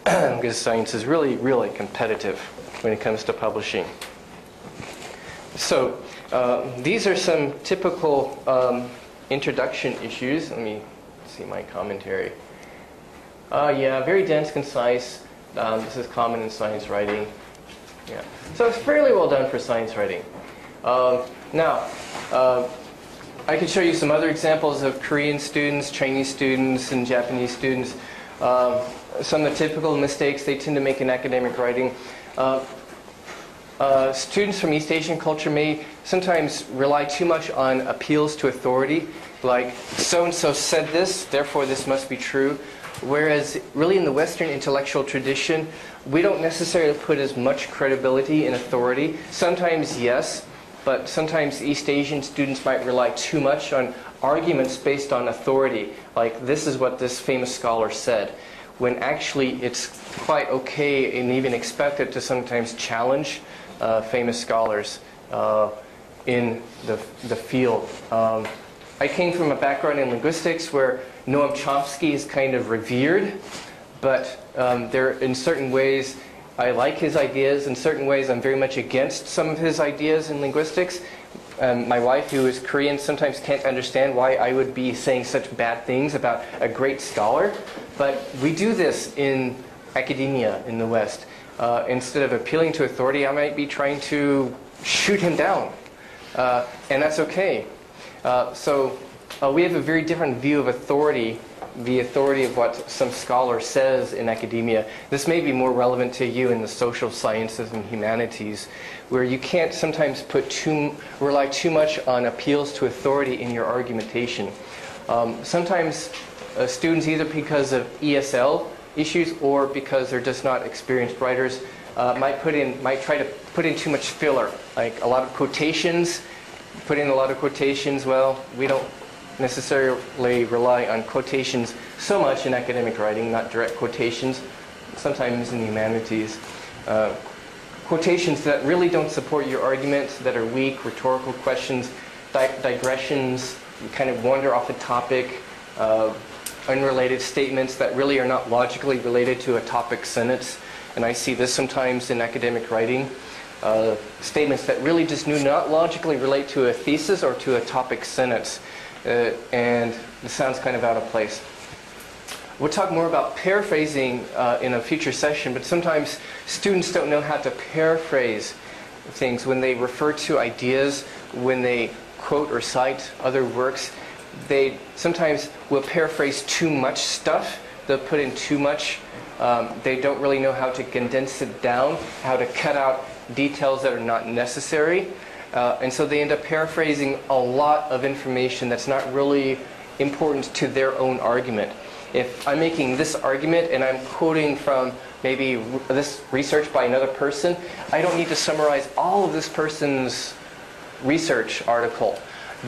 [SPEAKER 1] because science is really, really competitive when it comes to publishing. So these are some typical introduction issues. Let me see my commentary. Yeah, very dense, concise. This is common in science writing. Yeah. So it's fairly well done for science writing. Now, I could show you some other examples of Korean students, Chinese students, and Japanese students. Some of the typical mistakes they tend to make in academic writing. Students from East Asian culture may sometimes rely too much on appeals to authority, like so-and-so said this, therefore this must be true. Whereas really in the Western intellectual tradition, we don't necessarily put as much credibility in authority. Sometimes yes, but sometimes East Asian students might rely too much on arguments based on authority, like this is what this famous scholar said, when actually it's quite okay and even expected to sometimes challenge famous scholars in the field. I came from a background in linguistics where Noam Chomsky is kind of revered, but in certain ways I like his ideas. In certain ways I'm very much against some of his ideas in linguistics. My wife, who is Korean, sometimes can't understand why I would be saying such bad things about a great scholar. But we do this in academia in the West. Instead of appealing to authority, I might be trying to shoot him down. And that's okay. So we have a very different view of authority, the authority of what some scholar says in academia. This may be more relevant to you in the social sciences and humanities, where you can't sometimes rely too much on appeals to authority in your argumentation. Sometimes students, either because of ESL issues or because they're just not experienced writers, might try to put in too much filler, like a lot of quotations. Put in a lot of quotations. Well, we don't necessarily rely on quotations so much in academic writing, not direct quotations, sometimes in the humanities. Quotations that really don't support your arguments, that are weak, rhetorical questions, digressions, you kind of wander off a topic, unrelated statements that really are not logically related to a topic sentence. And I see this sometimes in academic writing. Statements that really just do not logically relate to a thesis or to a topic sentence. And it sounds kind of out of place. We'll talk more about paraphrasing in a future session, but sometimes students don't know how to paraphrase things when they refer to ideas, when they quote or cite other works. They sometimes will paraphrase too much stuff. They'll put in too much. They don't really know how to condense it down, how to cut out details that are not necessary. And so they end up paraphrasing a lot of information that's not really important to their own argument. If I'm making this argument and I'm quoting from maybe this research by another person, I don't need to summarize all of this person's research article.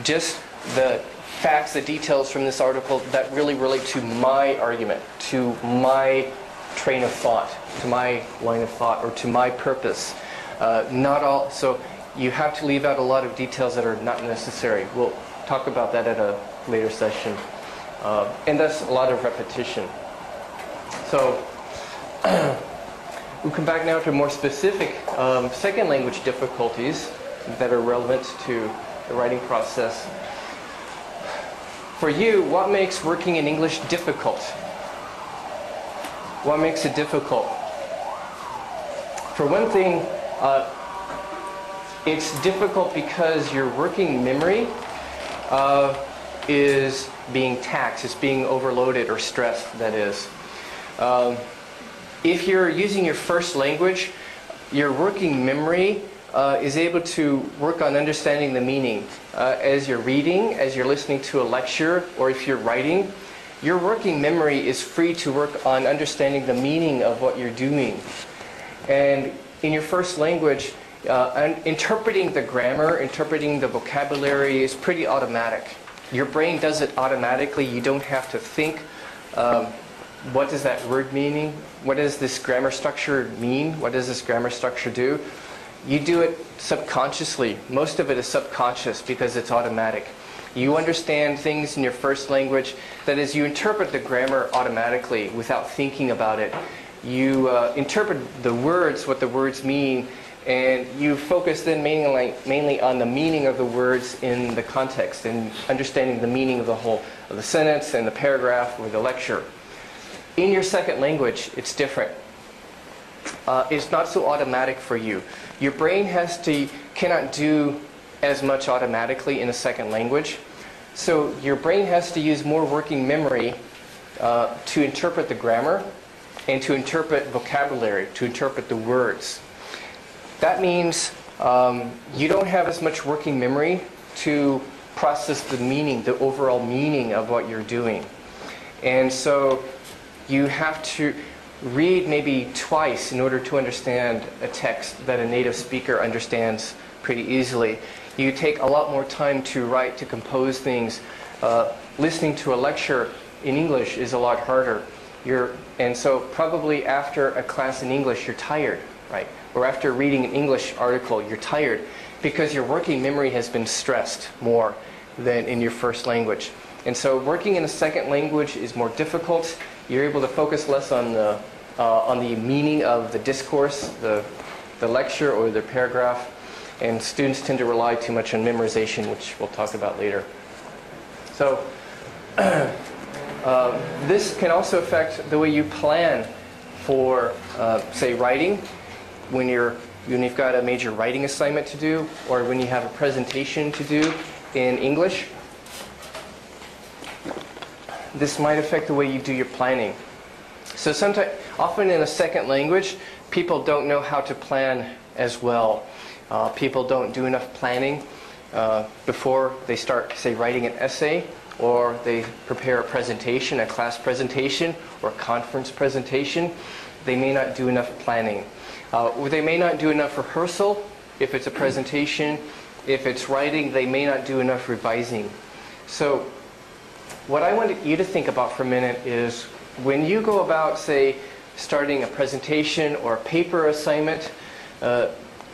[SPEAKER 1] Just the facts, the details from this article that really relate to my argument, to my train of thought, to my line of thought, or to my purpose. Not all. So you have to leave out a lot of details that are not necessary. We'll talk about that at a later session. And that's a lot of repetition. So we'll come back now to more specific second language difficulties that are relevant to the writing process. For you, what makes working in English difficult? What makes it difficult? For one thing, it's difficult because your working memory is being taxed, it's being overloaded or stressed, that is. If you're using your first language, your working memory is able to work on understanding the meaning. As you're reading, as you're listening to a lecture, or if you're writing, your working memory is free to work on understanding the meaning of what you're doing. And in your first language, interpreting the grammar, interpreting the vocabulary is pretty automatic. Your brain does it automatically. You don't have to think, what does that word mean? What does this grammar structure mean? What does this grammar structure do? You do it subconsciously. Most of it is subconscious because it's automatic. You understand things in your first language. That is, you interpret the grammar automatically without thinking about it. You interpret the words, what the words mean, and you focus then mainly on the meaning of the words in the context and understanding the meaning of the whole of the sentence and the paragraph or the lecture. In your second language, it's different. It's not so automatic for you. Your brain cannot do as much automatically in a second language. So your brain has to use more working memory to interpret the grammar and to interpret vocabulary, to interpret the words. That means you don't have as much working memory to process the meaning, the overall meaning of what you're doing. And so you have to read maybe twice in order to understand a text that a native speaker understands pretty easily. You take a lot more time to write, to compose things. Listening to a lecture in English is a lot harder. And so probably after a class in English, you're tired, right? Or after reading an English article, you're tired because your working memory has been stressed more than in your first language. And so working in a second language is more difficult. You're able to focus less on the meaning of the discourse, the lecture or the paragraph. And students tend to rely too much on memorization, which we'll talk about later. So this can also affect the way you plan for, say, writing. When you're when you've got a major writing assignment to do, or when you have a presentation to do in English, this might affect the way you do your planning. So often in a second language, people don't know how to plan as well. People don't do enough planning before they start, say, writing an essay, or they prepare a presentation, a class presentation, or a conference presentation. They may not do enough planning. Or they may not do enough rehearsal if it's a presentation. If it's writing, they may not do enough revising. So what I want you to think about for a minute is when you go about, say, starting a presentation or a paper assignment,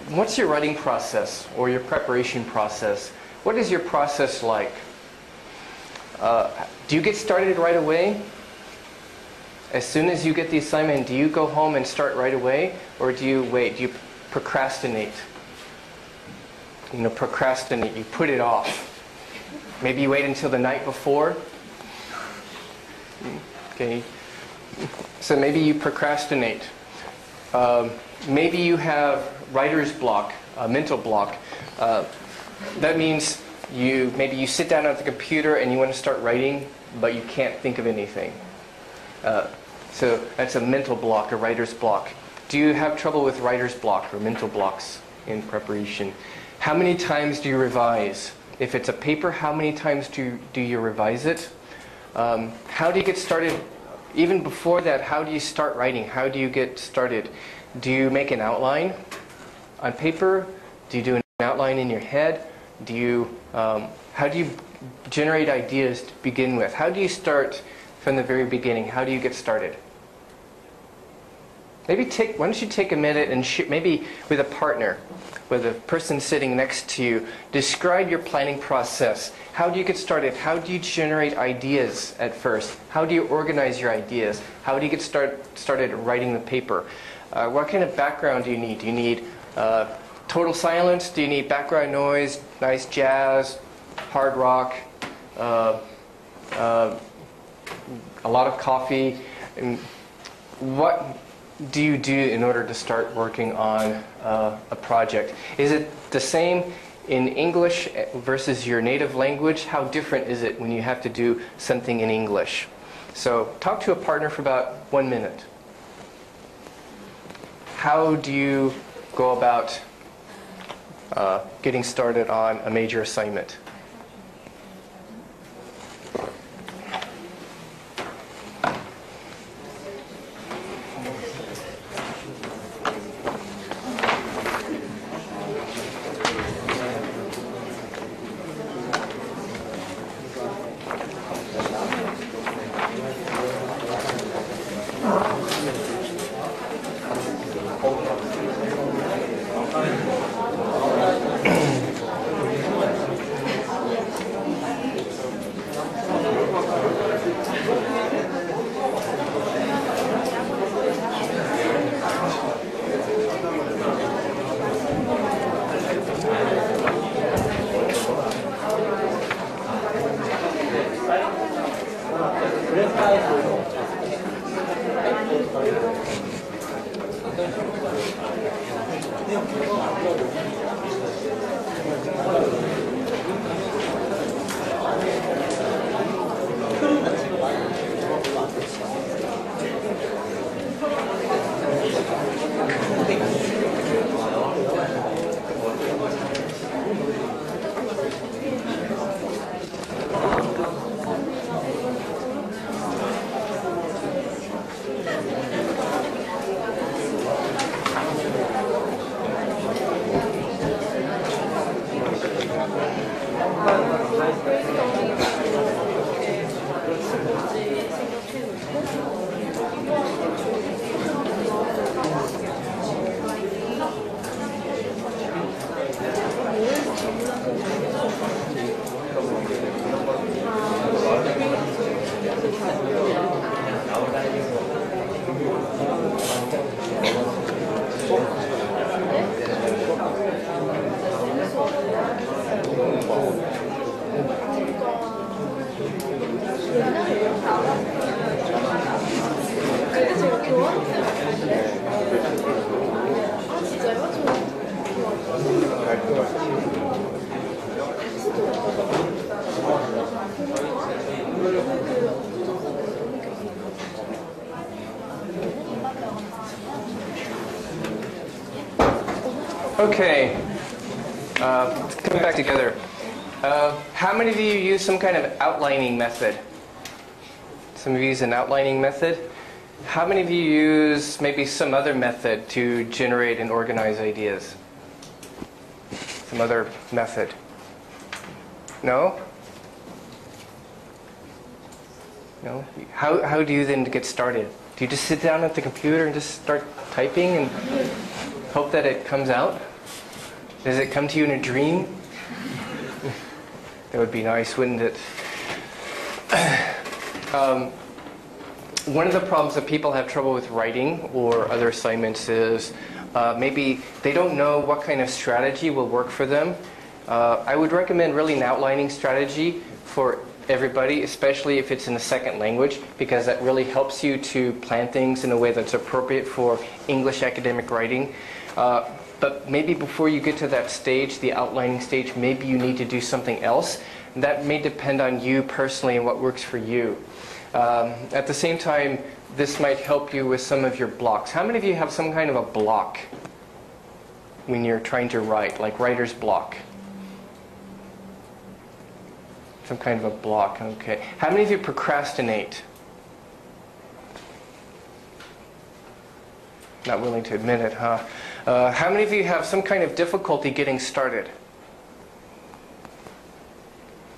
[SPEAKER 1] what's your writing process or your preparation process? What is your process like? Do you get started right away? As soon as you get the assignment, do you go home and start right away? Or do you wait? Do you procrastinate? Procrastinate. You put it off. Maybe you wait until the night before. Okay. So maybe you procrastinate. Maybe you have writer's block, a mental block. That means maybe you sit down at the computer and you want to start writing, but you can't think of anything. So that's a mental block, a writer's block. Do you have trouble with writer's block or mental blocks in preparation? How many times do you revise? If it's a paper, how many times do you revise it? How do you get started? Even before that, how do you start writing? How do you get started? Do you make an outline on paper? Do you do an outline in your head? How do you generate ideas to begin with? How do you start from the very beginning? How do you get started? Why don't you take a minute and maybe with a partner, with a person sitting next to you, describe your planning process. How do you get started? How do you generate ideas at first? How do you organize your ideas? How do you get started writing the paper? What kind of background do you need? Do you need total silence? Do you need background noise, nice jazz, hard rock, a lot of coffee? And what do you do in order to start working on a project? Is it the same in English versus your native language? How different is it when you have to do something in English? So talk to a partner for about 1 minute. How do you go about getting started on a major assignment? Okay, coming back together. How many of you use some kind of outlining method? Some of you use an outlining method. How many of you use maybe some other method to generate and organize ideas? Some other method? No? No? How do you then get started? Do you just sit down at the computer and just start typing and hope that it comes out? Does it come to you in a dream? That would be nice, wouldn't it? One of the problems that people have trouble with writing or other assignments is maybe they don't know what kind of strategy will work for them. I would recommend really an outlining strategy for everybody, especially if it's in a second language, because that really helps you to plan things in a way that's appropriate for English academic writing. But maybe before you get to that stage, the outlining stage, maybe you need to do something else. That may depend on you personally and what works for you. At the same time, this might help you with some of your blocks. How many of you have some kind of a block when you're trying to write, like writer's block? Some kind of a block, okay. How many of you procrastinate? Not willing to admit it, huh? How many of you have some kind of difficulty getting started?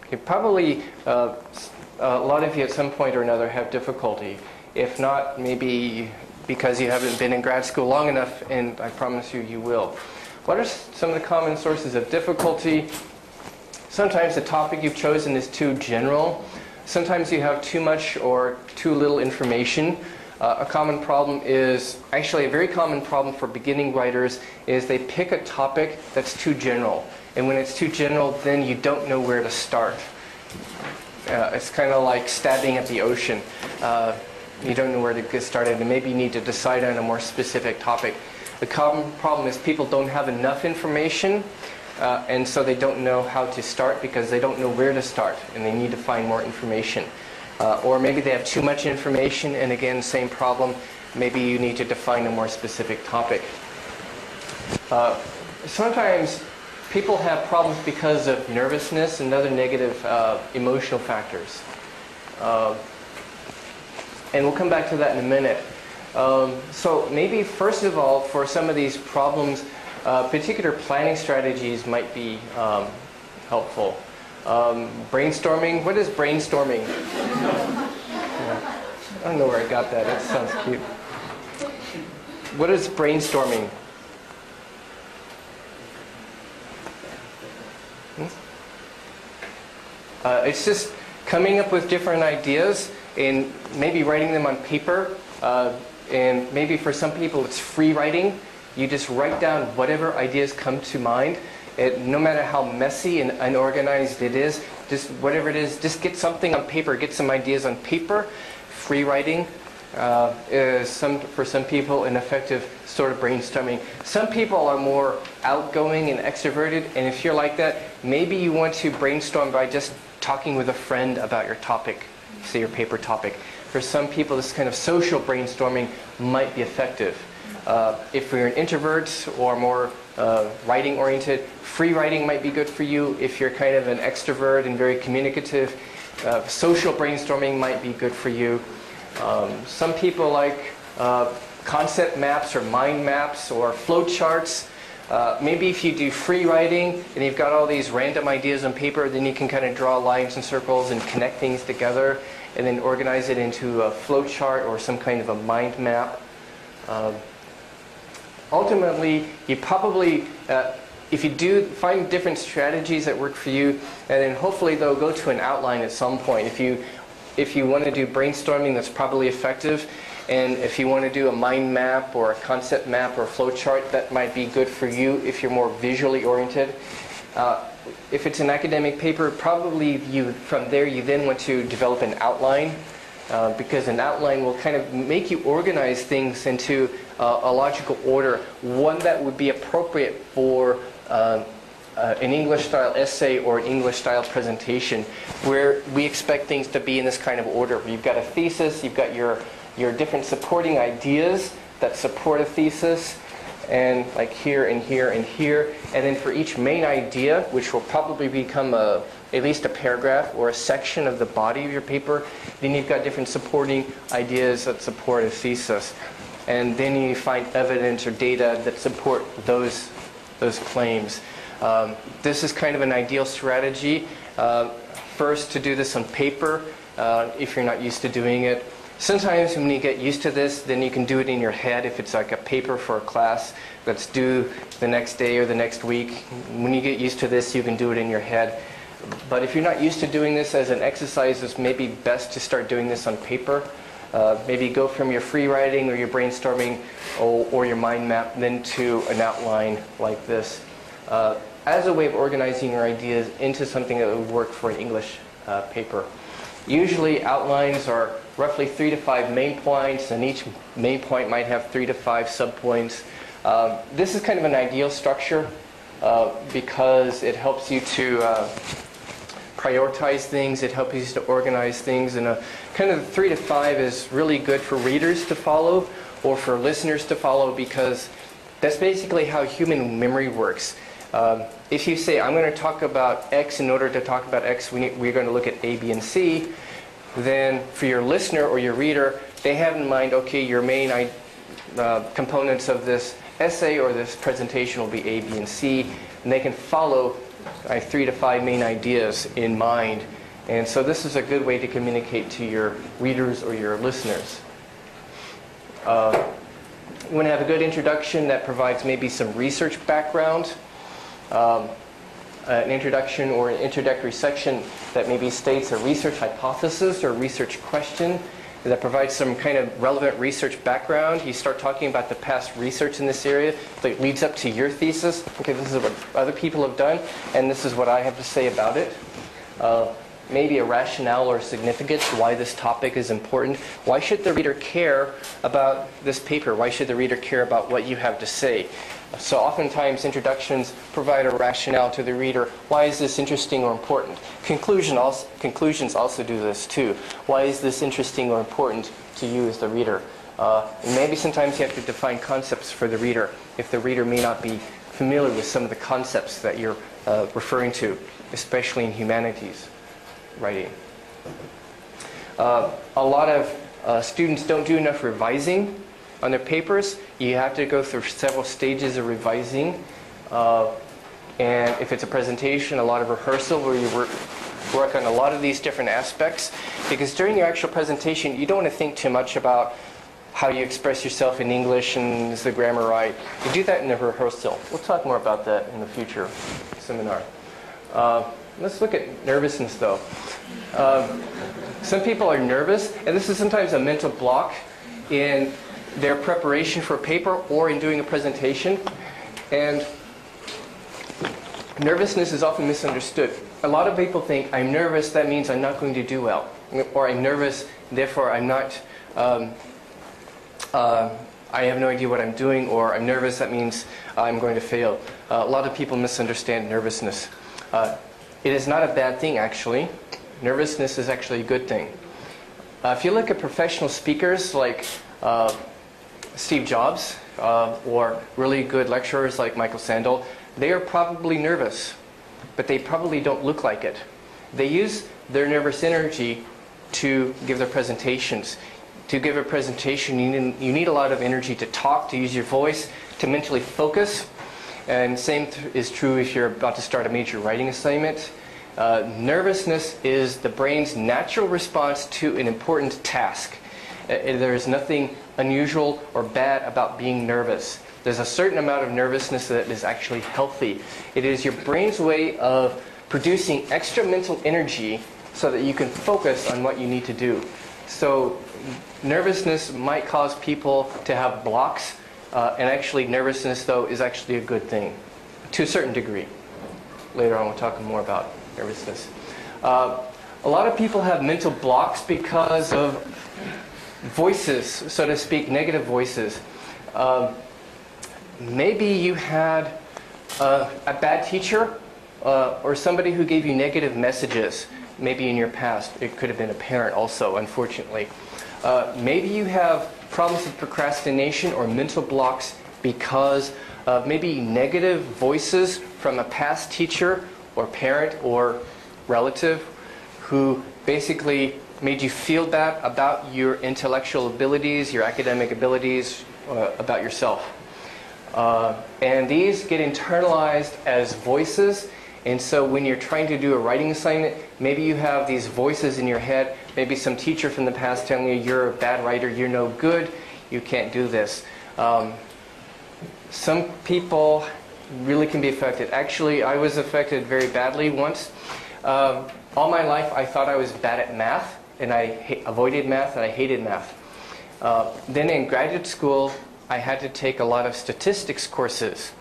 [SPEAKER 1] Okay, probably a lot of you at some point or another have difficulty. If not, maybe because you haven't been in grad school long enough, and I promise you, you will. What are some of the common sources of difficulty? Sometimes the topic you've chosen is too general. Sometimes you have too much or too little information. A common problem is, actually a very common problem for beginning writers, is they pick a topic that's too general. And when it's too general, then you don't know where to start. It's kind of like stabbing at the ocean. You don't know where to get started, and maybe you need to decide on a more specific topic. The common problem is people don't have enough information, and so they don't know how to start because they don't know where to start, and they need to find more information. Or maybe they have too much information, and again, same problem. Maybe you need to define a more specific topic. Sometimes people have problems because of nervousness and other negative emotional factors. And we'll come back to that in a minute. So maybe first of all, for some of these problems, particular planning strategies might be helpful. Brainstorming, what is brainstorming? I don't know where I got that, that sounds cute. What is brainstorming? It's just coming up with different ideas and maybe writing them on paper. And maybe for some people it's free writing. You just write down whatever ideas come to mind. No matter how messy and unorganized it is, just whatever it is, just get something on paper, get some ideas on paper. Free writing is, for some people, an effective sort of brainstorming. Some people are more outgoing and extroverted, and if you're like that, maybe you want to brainstorm by just talking with a friend about your topic, say your paper topic. For some people, this kind of social brainstorming might be effective. If you're an introvert or more writing-oriented, free writing might be good for you. If you're kind of an extrovert and very communicative, social brainstorming might be good for you. Some people like concept maps or mind maps or flow charts. Maybe if you do free writing and you've got all these random ideas on paper, then you can kind of draw lines and circles and connect things together and then organize it into a flow chart or some kind of a mind map. Ultimately, you probably, if you do find different strategies that work for you, and then hopefully they'll go to an outline at some point. If you want to do brainstorming, that's probably effective. And if you want to do a mind map or a concept map or a flow chart, that might be good for you if you're more visually oriented. If it's an academic paper, probably from there you then want to develop an outline. Because an outline will kind of make you organize things into a logical order, one that would be appropriate for an English style essay or an English style presentation where we expect things to be in this kind of order. You've got a thesis, you've got your different supporting ideas that support a thesis, and like here and here and here. And then for each main idea, which will probably become at least a paragraph or a section of the body of your paper, then you've got different supporting ideas that support a thesis. And then you find evidence or data that support those claims. This is kind of an ideal strategy. First, to do this on paper, if you're not used to doing it. Sometimes when you get used to this, then you can do it in your head if it's like a paper for a class that's due the next day or the next week. When you get used to this, you can do it in your head. But if you're not used to doing this as an exercise, it's maybe best to start doing this on paper. Maybe go from your free writing or your brainstorming or your mind map then to an outline like this as a way of organizing your ideas into something that would work for an English paper. Usually outlines are roughly 3 to 5 main points, and each main point might have 3 to 5 subpoints. This is kind of an ideal structure because it helps you to prioritize things, it helps you to organize things, and kind of 3 to 5 is really good for readers to follow or for listeners to follow because that's basically how human memory works. If you say, I'm going to talk about X, in order to talk about X, we're going to look at A, B, and C, then for your listener or your reader, they have in mind, okay, your main components of this essay or this presentation will be A, B, and C, and they can follow 3 to 5 main ideas in mind. And so this is a good way to communicate to your readers or your listeners. You want to have a good introduction that provides maybe some research background. An introduction or an introductory section that maybe states a research hypothesis or research question that provides some kind of relevant research background. You start talking about the past research in this area that leads up to your thesis. Okay, this is what other people have done, and this is what I have to say about it. Maybe a rationale or significance, why this topic is important. Why should the reader care about this paper? Why should the reader care about what you have to say? So oftentimes introductions provide a rationale to the reader. Why is this interesting or important? Conclusions also do this too. Why is this interesting or important to you as the reader? And maybe sometimes you have to define concepts for the reader if the reader may not be familiar with some of the concepts that you're referring to, especially in humanities writing. A lot of students don't do enough revising on their papers. You have to go through several stages of revising. And if it's a presentation, a lot of rehearsal where you work on a lot of these different aspects. Because during your actual presentation, you don't want to think too much about how you express yourself in English and is the grammar right. You do that in the rehearsal. We'll talk more about that in the future seminar. Let's look at nervousness though. Some people are nervous, and this is sometimes a mental block in their preparation for a paper or in doing a presentation. And nervousness is often misunderstood. A lot of people think, I'm nervous, that means I'm not going to do well. Or I'm nervous, therefore I'm not, I have no idea what I'm doing. Or I'm nervous, that means I'm going to fail. A lot of people misunderstand nervousness. It is not a bad thing, actually. Nervousness is actually a good thing. If you look at professional speakers like Steve Jobs or really good lecturers like Michael Sandel, they are probably nervous, but they probably don't look like it. They use their nervous energy to give their presentations. To give a presentation, you need a lot of energy to talk, to use your voice, to mentally focus. And same is true if you're about to start a major writing assignment. Nervousness is the brain's natural response to an important task. There is nothing unusual or bad about being nervous. There's a certain amount of nervousness that is actually healthy. It is your brain's way of producing extra mental energy so that you can focus on what you need to do. So nervousness might cause people to have blocks. And actually nervousness, though, is actually a good thing, to a certain degree. Later on, we'll talk more about nervousness. A lot of people have mental blocks because of voices, so to speak, negative voices. Maybe you had a bad teacher or somebody who gave you negative messages, maybe in your past. It could have been a parent also, unfortunately. Maybe you have problems with procrastination or mental blocks because of maybe negative voices from a past teacher or parent or relative who basically made you feel bad about your intellectual abilities, your academic abilities, about yourself. And these get internalized as voices. And so when you're trying to do a writing assignment, maybe you have these voices in your head, maybe some teacher from the past telling you you're a bad writer, you're no good, you can't do this. Some people really can be affected. Actually, I was affected very badly once. All my life I thought I was bad at math, and I avoided math, and I hated math. Then in graduate school, I had to take a lot of statistics courses,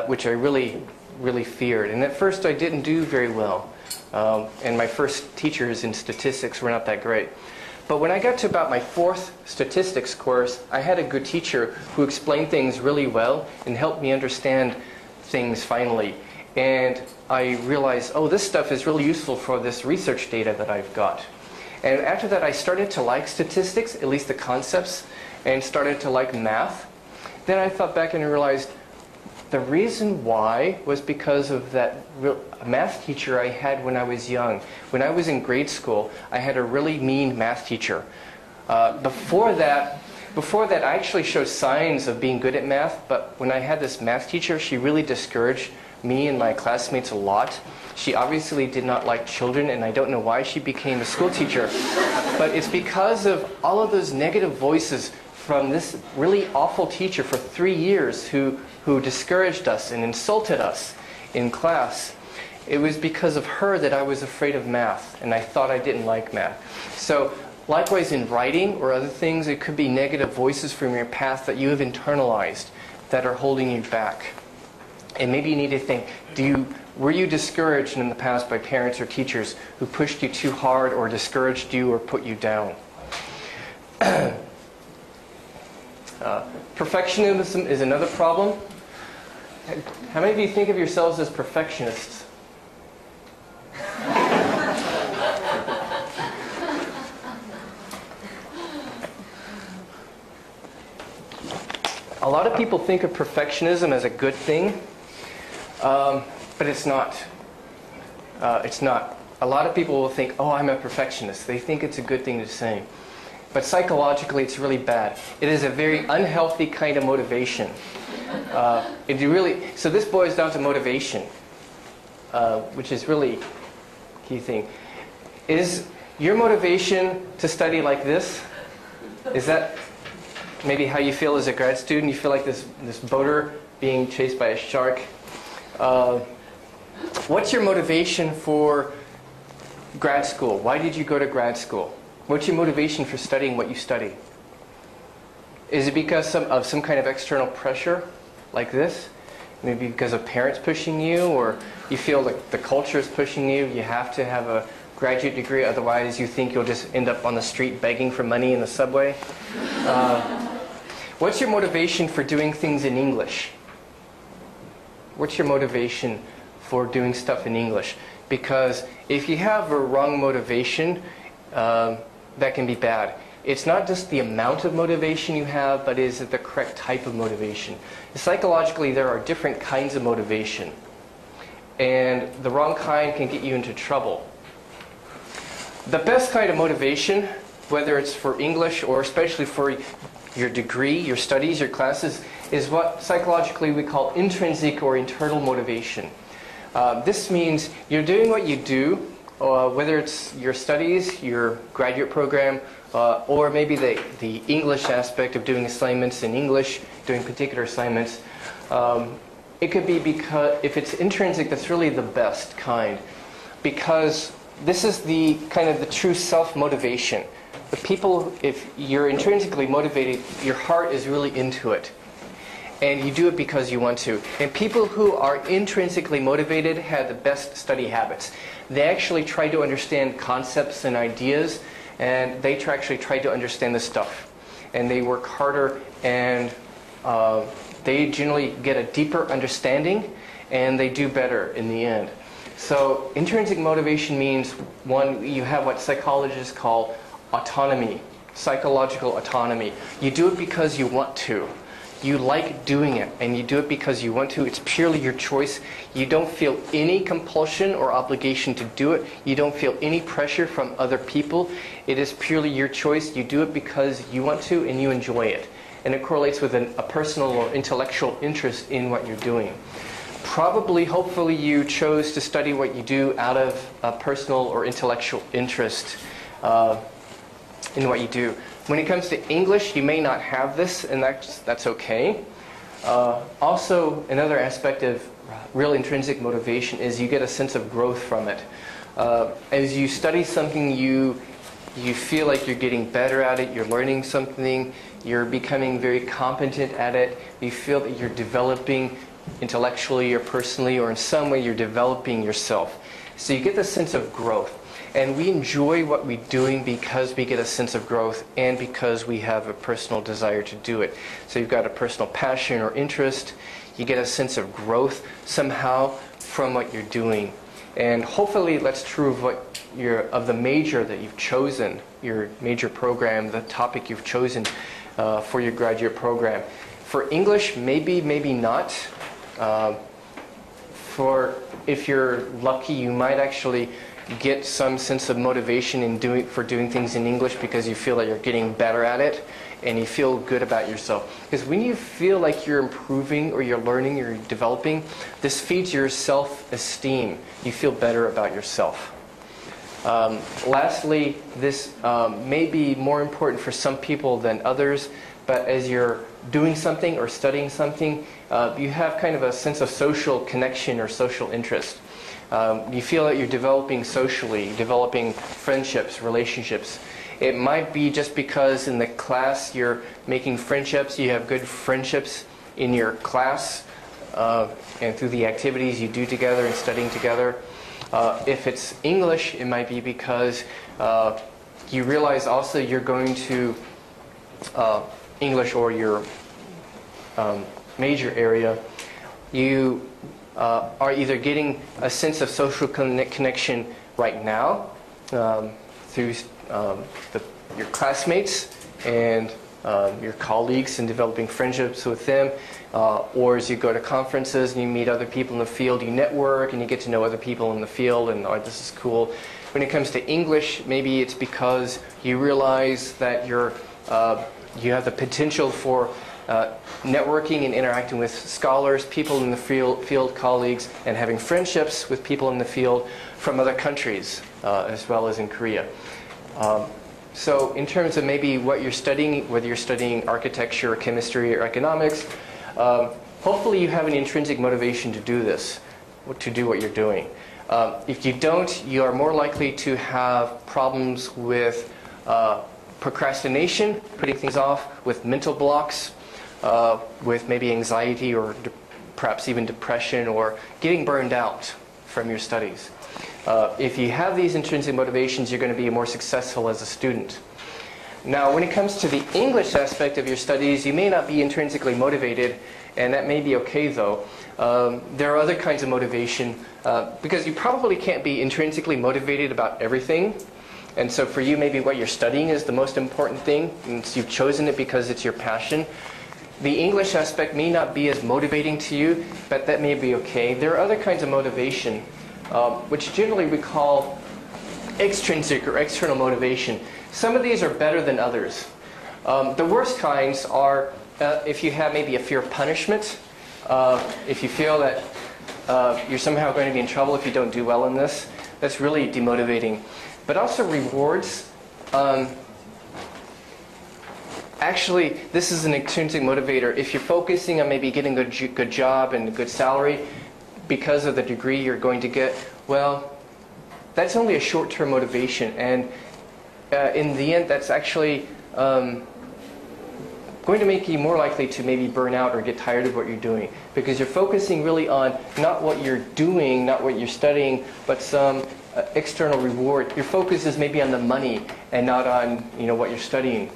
[SPEAKER 1] which I really feared. And at first I didn't do very well. And my first teachers in statistics were not that great. But when I got to about my fourth statistics course, I had a good teacher who explained things really well and helped me understand things finally. And I realized, oh, this stuff is really useful for this research data that I've got. And after that, I started to like statistics, at least the concepts, and started to like math. Then I thought back and realized the reason why was because of that math teacher I had when I was young. When I was in grade school, I had a really mean math teacher. Before that, I actually showed signs of being good at math, but when I had this math teacher, she really discouraged me and my classmates a lot. She obviously did not like children, and I don't know why she became a school teacher. But it's because of all of those negative voices from this really awful teacher for 3 years who discouraged us and insulted us in class. It was because of her that I was afraid of math, and I thought I didn't like math. So likewise in writing or other things, it could be negative voices from your past that you have internalized that are holding you back. And maybe you need to think, were you discouraged in the past by parents or teachers who pushed you too hard or discouraged you or put you down? Perfectionism is another problem. How many of you think of yourselves as perfectionists? A lot of people think of perfectionism as a good thing, but it's not. It's not. A lot of people will think, oh, I'm a perfectionist. They think it's a good thing to say. But psychologically, it's really bad. It is a very unhealthy kind of motivation. So this boils down to motivation, which is really a key thing. Is your motivation to study like this? Is that maybe how you feel as a grad student? You feel like this boater being chased by a shark. What's your motivation for grad school? Why did you go to grad school? What's your motivation for studying what you study? Is it because of some kind of external pressure like this? Maybe because of parents pushing you, or you feel like the culture is pushing you? You have to have a graduate degree, otherwise you think you'll just end up on the street begging for money in the subway? What's your motivation for doing things in English? What's your motivation for doing stuff in English? Because if you have a wrong motivation, that can be bad. It's not just the amount of motivation you have, but is it the correct type of motivation? Psychologically, there are different kinds of motivation. And the wrong kind can get you into trouble. The best kind of motivation, whether it's for English or especially for your degree, your studies, your classes, is what psychologically we call intrinsic or internal motivation. This means you're doing what you do, whether it's your studies, your graduate program, or maybe the English aspect of doing assignments in English, doing particular assignments. It could be because, if it's intrinsic, that's really the best kind. Because this is the kind of the true self-motivation. The people, if you're intrinsically motivated, your heart is really into it. And you do it because you want to. And people who are intrinsically motivated have the best study habits. They actually try to understand concepts and ideas, and they actually try to understand the stuff. And they work harder, and they generally get a deeper understanding, and they do better in the end. So intrinsic motivation means, one, you have what psychologists call autonomy, psychological autonomy. You do it because you want to. You like doing it, and you do it because you want to. It's purely your choice. You don't feel any compulsion or obligation to do it. You don't feel any pressure from other people. It is purely your choice. You do it because you want to and you enjoy it. And it correlates with a personal or intellectual interest in what you're doing. Probably, hopefully, you chose to study what you do out of a personal or intellectual interest in what you do. When it comes to English, you may not have this, and that's okay. Also, another aspect of real intrinsic motivation is you get a sense of growth from it. As you study something, you feel like you're getting better at it, you're learning something, you're becoming very competent at it, you feel that you're developing intellectually or personally, or in some way you're developing yourself. So you get the sense of growth. And we enjoy what we're doing because we get a sense of growth and because we have a personal desire to do it. So you've got a personal passion or interest. You get a sense of growth somehow from what you're doing. And hopefully that's true of of the major that you've chosen, your major program, the topic you've chosen for your graduate program. For English, maybe not. If you're lucky, you might actually get some sense of motivation for doing things in English because you feel that you're getting better at it and you feel good about yourself. Because when you feel like you're improving or you're learning, you're developing, this feeds your self-esteem. You feel better about yourself. Lastly, this may be more important for some people than others, but as you're doing something or studying something, you have kind of a sense of social connection or social interest. You feel that you're developing socially, developing friendships, relationships. It might be just because in the class you're making friendships, you have good friendships in your class, and through the activities you do together and studying together. If it's English, it might be because you realize also you're going to English or your major area, you are either getting a sense of social connection right now through your classmates and your colleagues and developing friendships with them, or as you go to conferences and you meet other people in the field, you network and you get to know other people in the field and, oh, this is cool. When it comes to English, maybe it's because you realize that you have the potential for networking and interacting with scholars, people in the field, colleagues, and having friendships with people in the field from other countries, as well as in Korea. So in terms of maybe what you're studying, whether you're studying architecture, or chemistry, or economics, hopefully you have an intrinsic motivation to do this, to do what you're doing. If you don't, you are more likely to have problems with procrastination, putting things off, with mental blocks, with maybe anxiety or perhaps even depression, or getting burned out from your studies. If you have these intrinsic motivations, you're going to be more successful as a student. Now, when it comes to the English aspect of your studies, you may not be intrinsically motivated, and that may be okay though. There are other kinds of motivation, because you probably can't be intrinsically motivated about everything. And so for you, maybe what you're studying is the most important thing, and so you've chosen it because it's your passion. The English aspect may not be as motivating to you, but that may be okay. There are other kinds of motivation, which generally we call extrinsic or external motivation. Some of these are better than others. The worst kinds are if you have maybe a fear of punishment, if you feel that you're somehow going to be in trouble if you don't do well in this. That's really demotivating. But also rewards. Actually, this is an intrinsic motivator. If you're focusing on maybe getting a good job and a good salary because of the degree you're going to get, well, that's only a short-term motivation. And in the end, that's actually going to make you more likely to maybe burn out or get tired of what you're doing, because you're focusing really on not what you're doing, not what you're studying, but some external reward. Your focus is maybe on the money and not on what you're studying.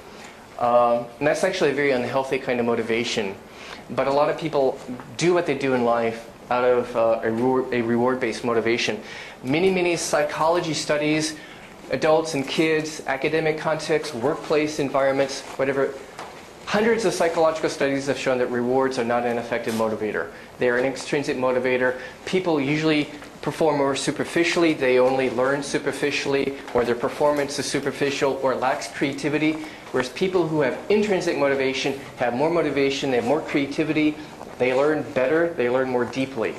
[SPEAKER 1] And that's actually a very unhealthy kind of motivation. But a lot of people do what they do in life a reward-based motivation. Many psychology studies, adults and kids, academic contexts, workplace environments, whatever. Hundreds of psychological studies have shown that rewards are not an effective motivator. They are an extrinsic motivator. People usually perform more superficially. They only learn superficially, or their performance is superficial or lacks creativity. Whereas people who have intrinsic motivation have more motivation, they have more creativity, they learn better, they learn more deeply.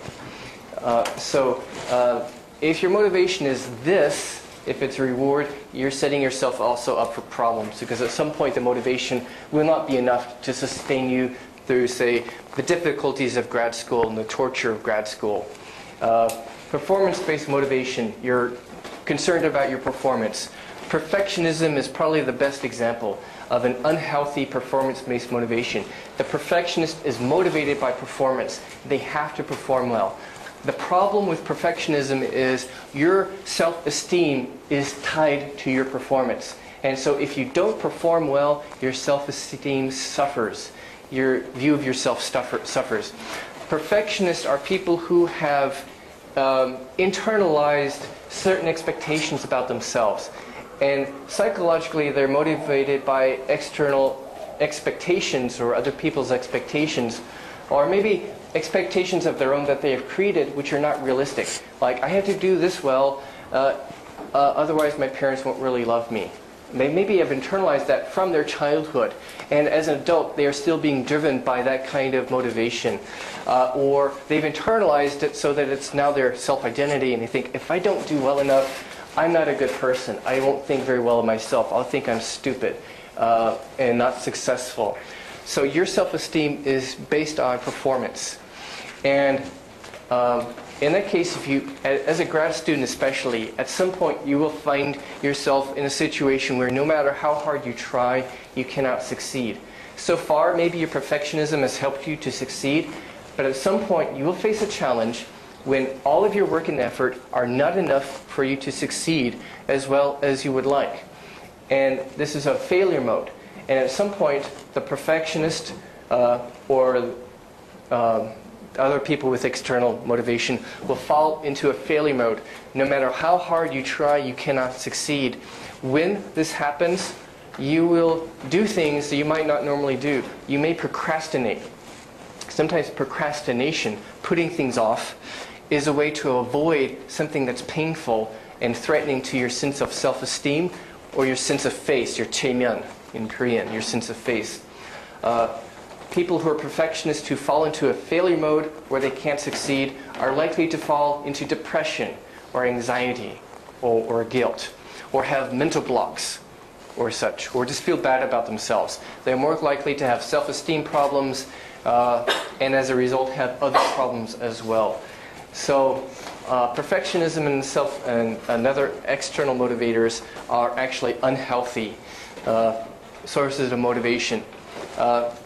[SPEAKER 1] If your motivation is this, if it's a reward, you're setting yourself also up for problems, because at some point the motivation will not be enough to sustain you through, say, the difficulties of grad school and the torture of grad school. Performance-based motivation, you're concerned about your performance. Perfectionism is probably the best example of an unhealthy performance-based motivation. The perfectionist is motivated by performance. They have to perform well. The problem with perfectionism is your self-esteem is tied to your performance. And so if you don't perform well, your self-esteem suffers. Your view of yourself suffers. Perfectionists are people who have internalized certain expectations about themselves. And psychologically, they're motivated by external expectations or other people's expectations, or maybe expectations of their own that they have created, which are not realistic. Like, I have to do this well, otherwise my parents won't really love me. They maybe have internalized that from their childhood, and as an adult they are still being driven by that kind of motivation. Or they've internalized it so that it's now their self-identity, and they think, if I don't do well enough, I'm not a good person. I won't think very well of myself. I'll think I'm stupid and not successful. So your self-esteem is based on performance. And in that case, if you, as a grad student especially, at some point you will find yourself in a situation where no matter how hard you try, you cannot succeed. So far, maybe your perfectionism has helped you to succeed, but at some point you will face a challenge when all of your work and effort are not enough for you to succeed as well as you would like. And this is a failure mode. And at some point, the perfectionist or other people with external motivation will fall into a failure mode. No matter how hard you try, you cannot succeed. When this happens, you will do things that you might not normally do. You may procrastinate. Sometimes procrastination, putting things off, is a way to avoid something that's painful and threatening to your sense of self-esteem or your sense of face, your chaemyeon in Korean, your sense of face. People who are perfectionists who fall into a failure mode where they can't succeed are likely to fall into depression or anxiety or guilt, or have mental blocks or such, or just feel bad about themselves. They're more likely to have self-esteem problems and as a result have other problems as well. So perfectionism and other external motivators are actually unhealthy sources of motivation.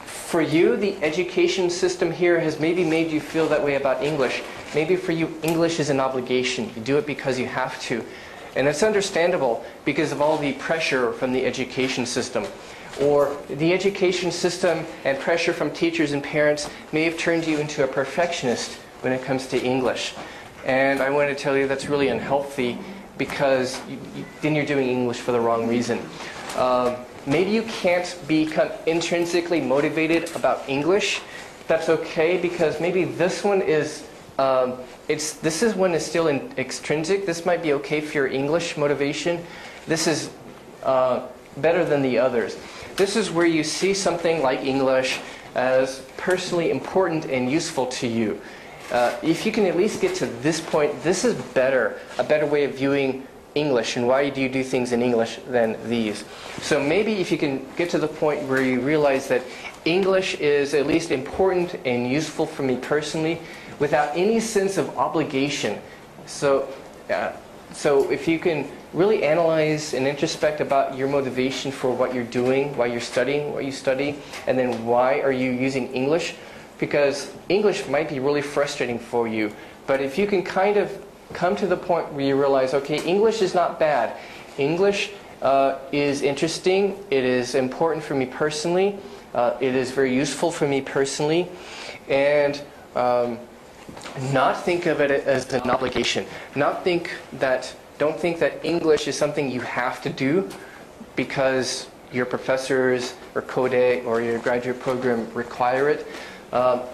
[SPEAKER 1] For you, the education system here has maybe made you feel that way about English. Maybe for you, English is an obligation. You do it because you have to. And it's understandable because of all the pressure from the education system. Or the education system and pressure from teachers and parents may have turned you into a perfectionist when it comes to English. And I want to tell you that's really unhealthy, because then you're doing English for the wrong reason. Maybe you can't become intrinsically motivated about English. That's okay, because maybe this one is this one is still extrinsic. This might be okay for your English motivation. This is better than the others. This is where you see something like English as personally important and useful to you. If you can at least get to this point, this is better, a better way of viewing English, and why do you do things in English than these. So maybe if you can get to the point where you realize that English is at least important and useful for me personally, without any sense of obligation. So if you can really analyze and introspect about your motivation for what you're doing, why you're studying what you study, and then why are you using English, because English might be really frustrating for you. But if you can kind of come to the point where you realize, okay, English is not bad. English is interesting. It is important for me personally. It is very useful for me personally. And not think of it as an obligation. Don't think that English is something you have to do because your professors or CODE or your graduate program require it.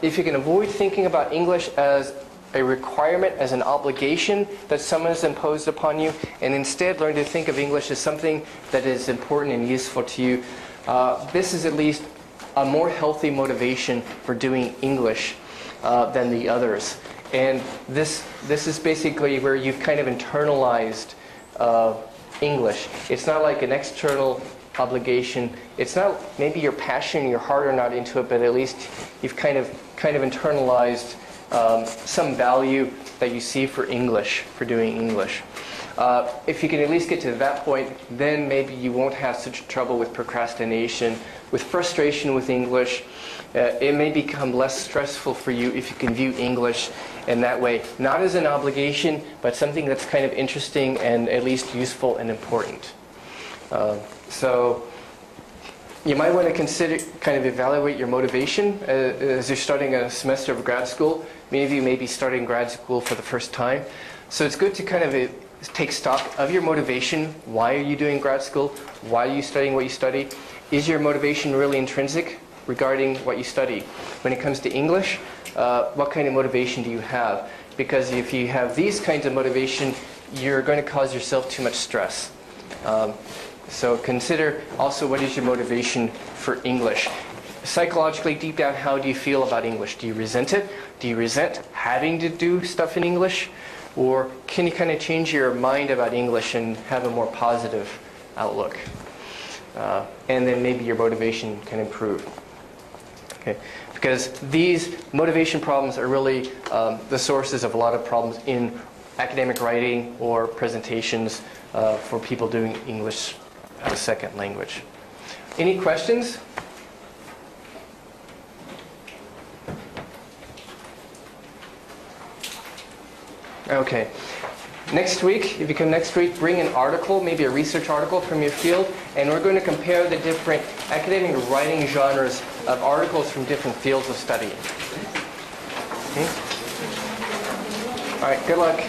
[SPEAKER 1] If you can avoid thinking about English as a requirement, as an obligation that someone has imposed upon you, and instead learn to think of English as something that is important and useful to you, this is at least a more healthy motivation for doing English than the others. And this is basically where you've kind of internalized English. It's not like an external obligation. It's not maybe your passion, your heart are not into it, but at least you've kind of internalized some value that you see for English, for doing English. If you can at least get to that point, then maybe you won't have such trouble with procrastination, with frustration with English. It may become less stressful for you if you can view English in that way, not as an obligation, but something that's kind of interesting and at least useful and important. So you might want to consider, kind of evaluate your motivation as you're starting a semester of grad school. Many of you may be starting grad school for the first time. So it's good to kind of take stock of your motivation. Why are you doing grad school? Why are you studying what you study? Is your motivation really intrinsic regarding what you study? When it comes to English, what kind of motivation do you have? Because if you have these kinds of motivation, you're going to cause yourself too much stress. So consider also what is your motivation for English. Psychologically, deep down, how do you feel about English? Do you resent it? Do you resent having to do stuff in English? Or can you kind of change your mind about English and have a more positive outlook? And then maybe your motivation can improve. Okay. Because these motivation problems are really the sources of a lot of problems in academic writing or presentations for people doing English as a second language. Any questions? Okay. Next week, if you come next week, bring an article, maybe a research article from your field, and we're going to compare the different academic writing genres of articles from different fields of study. Okay? All right, good luck.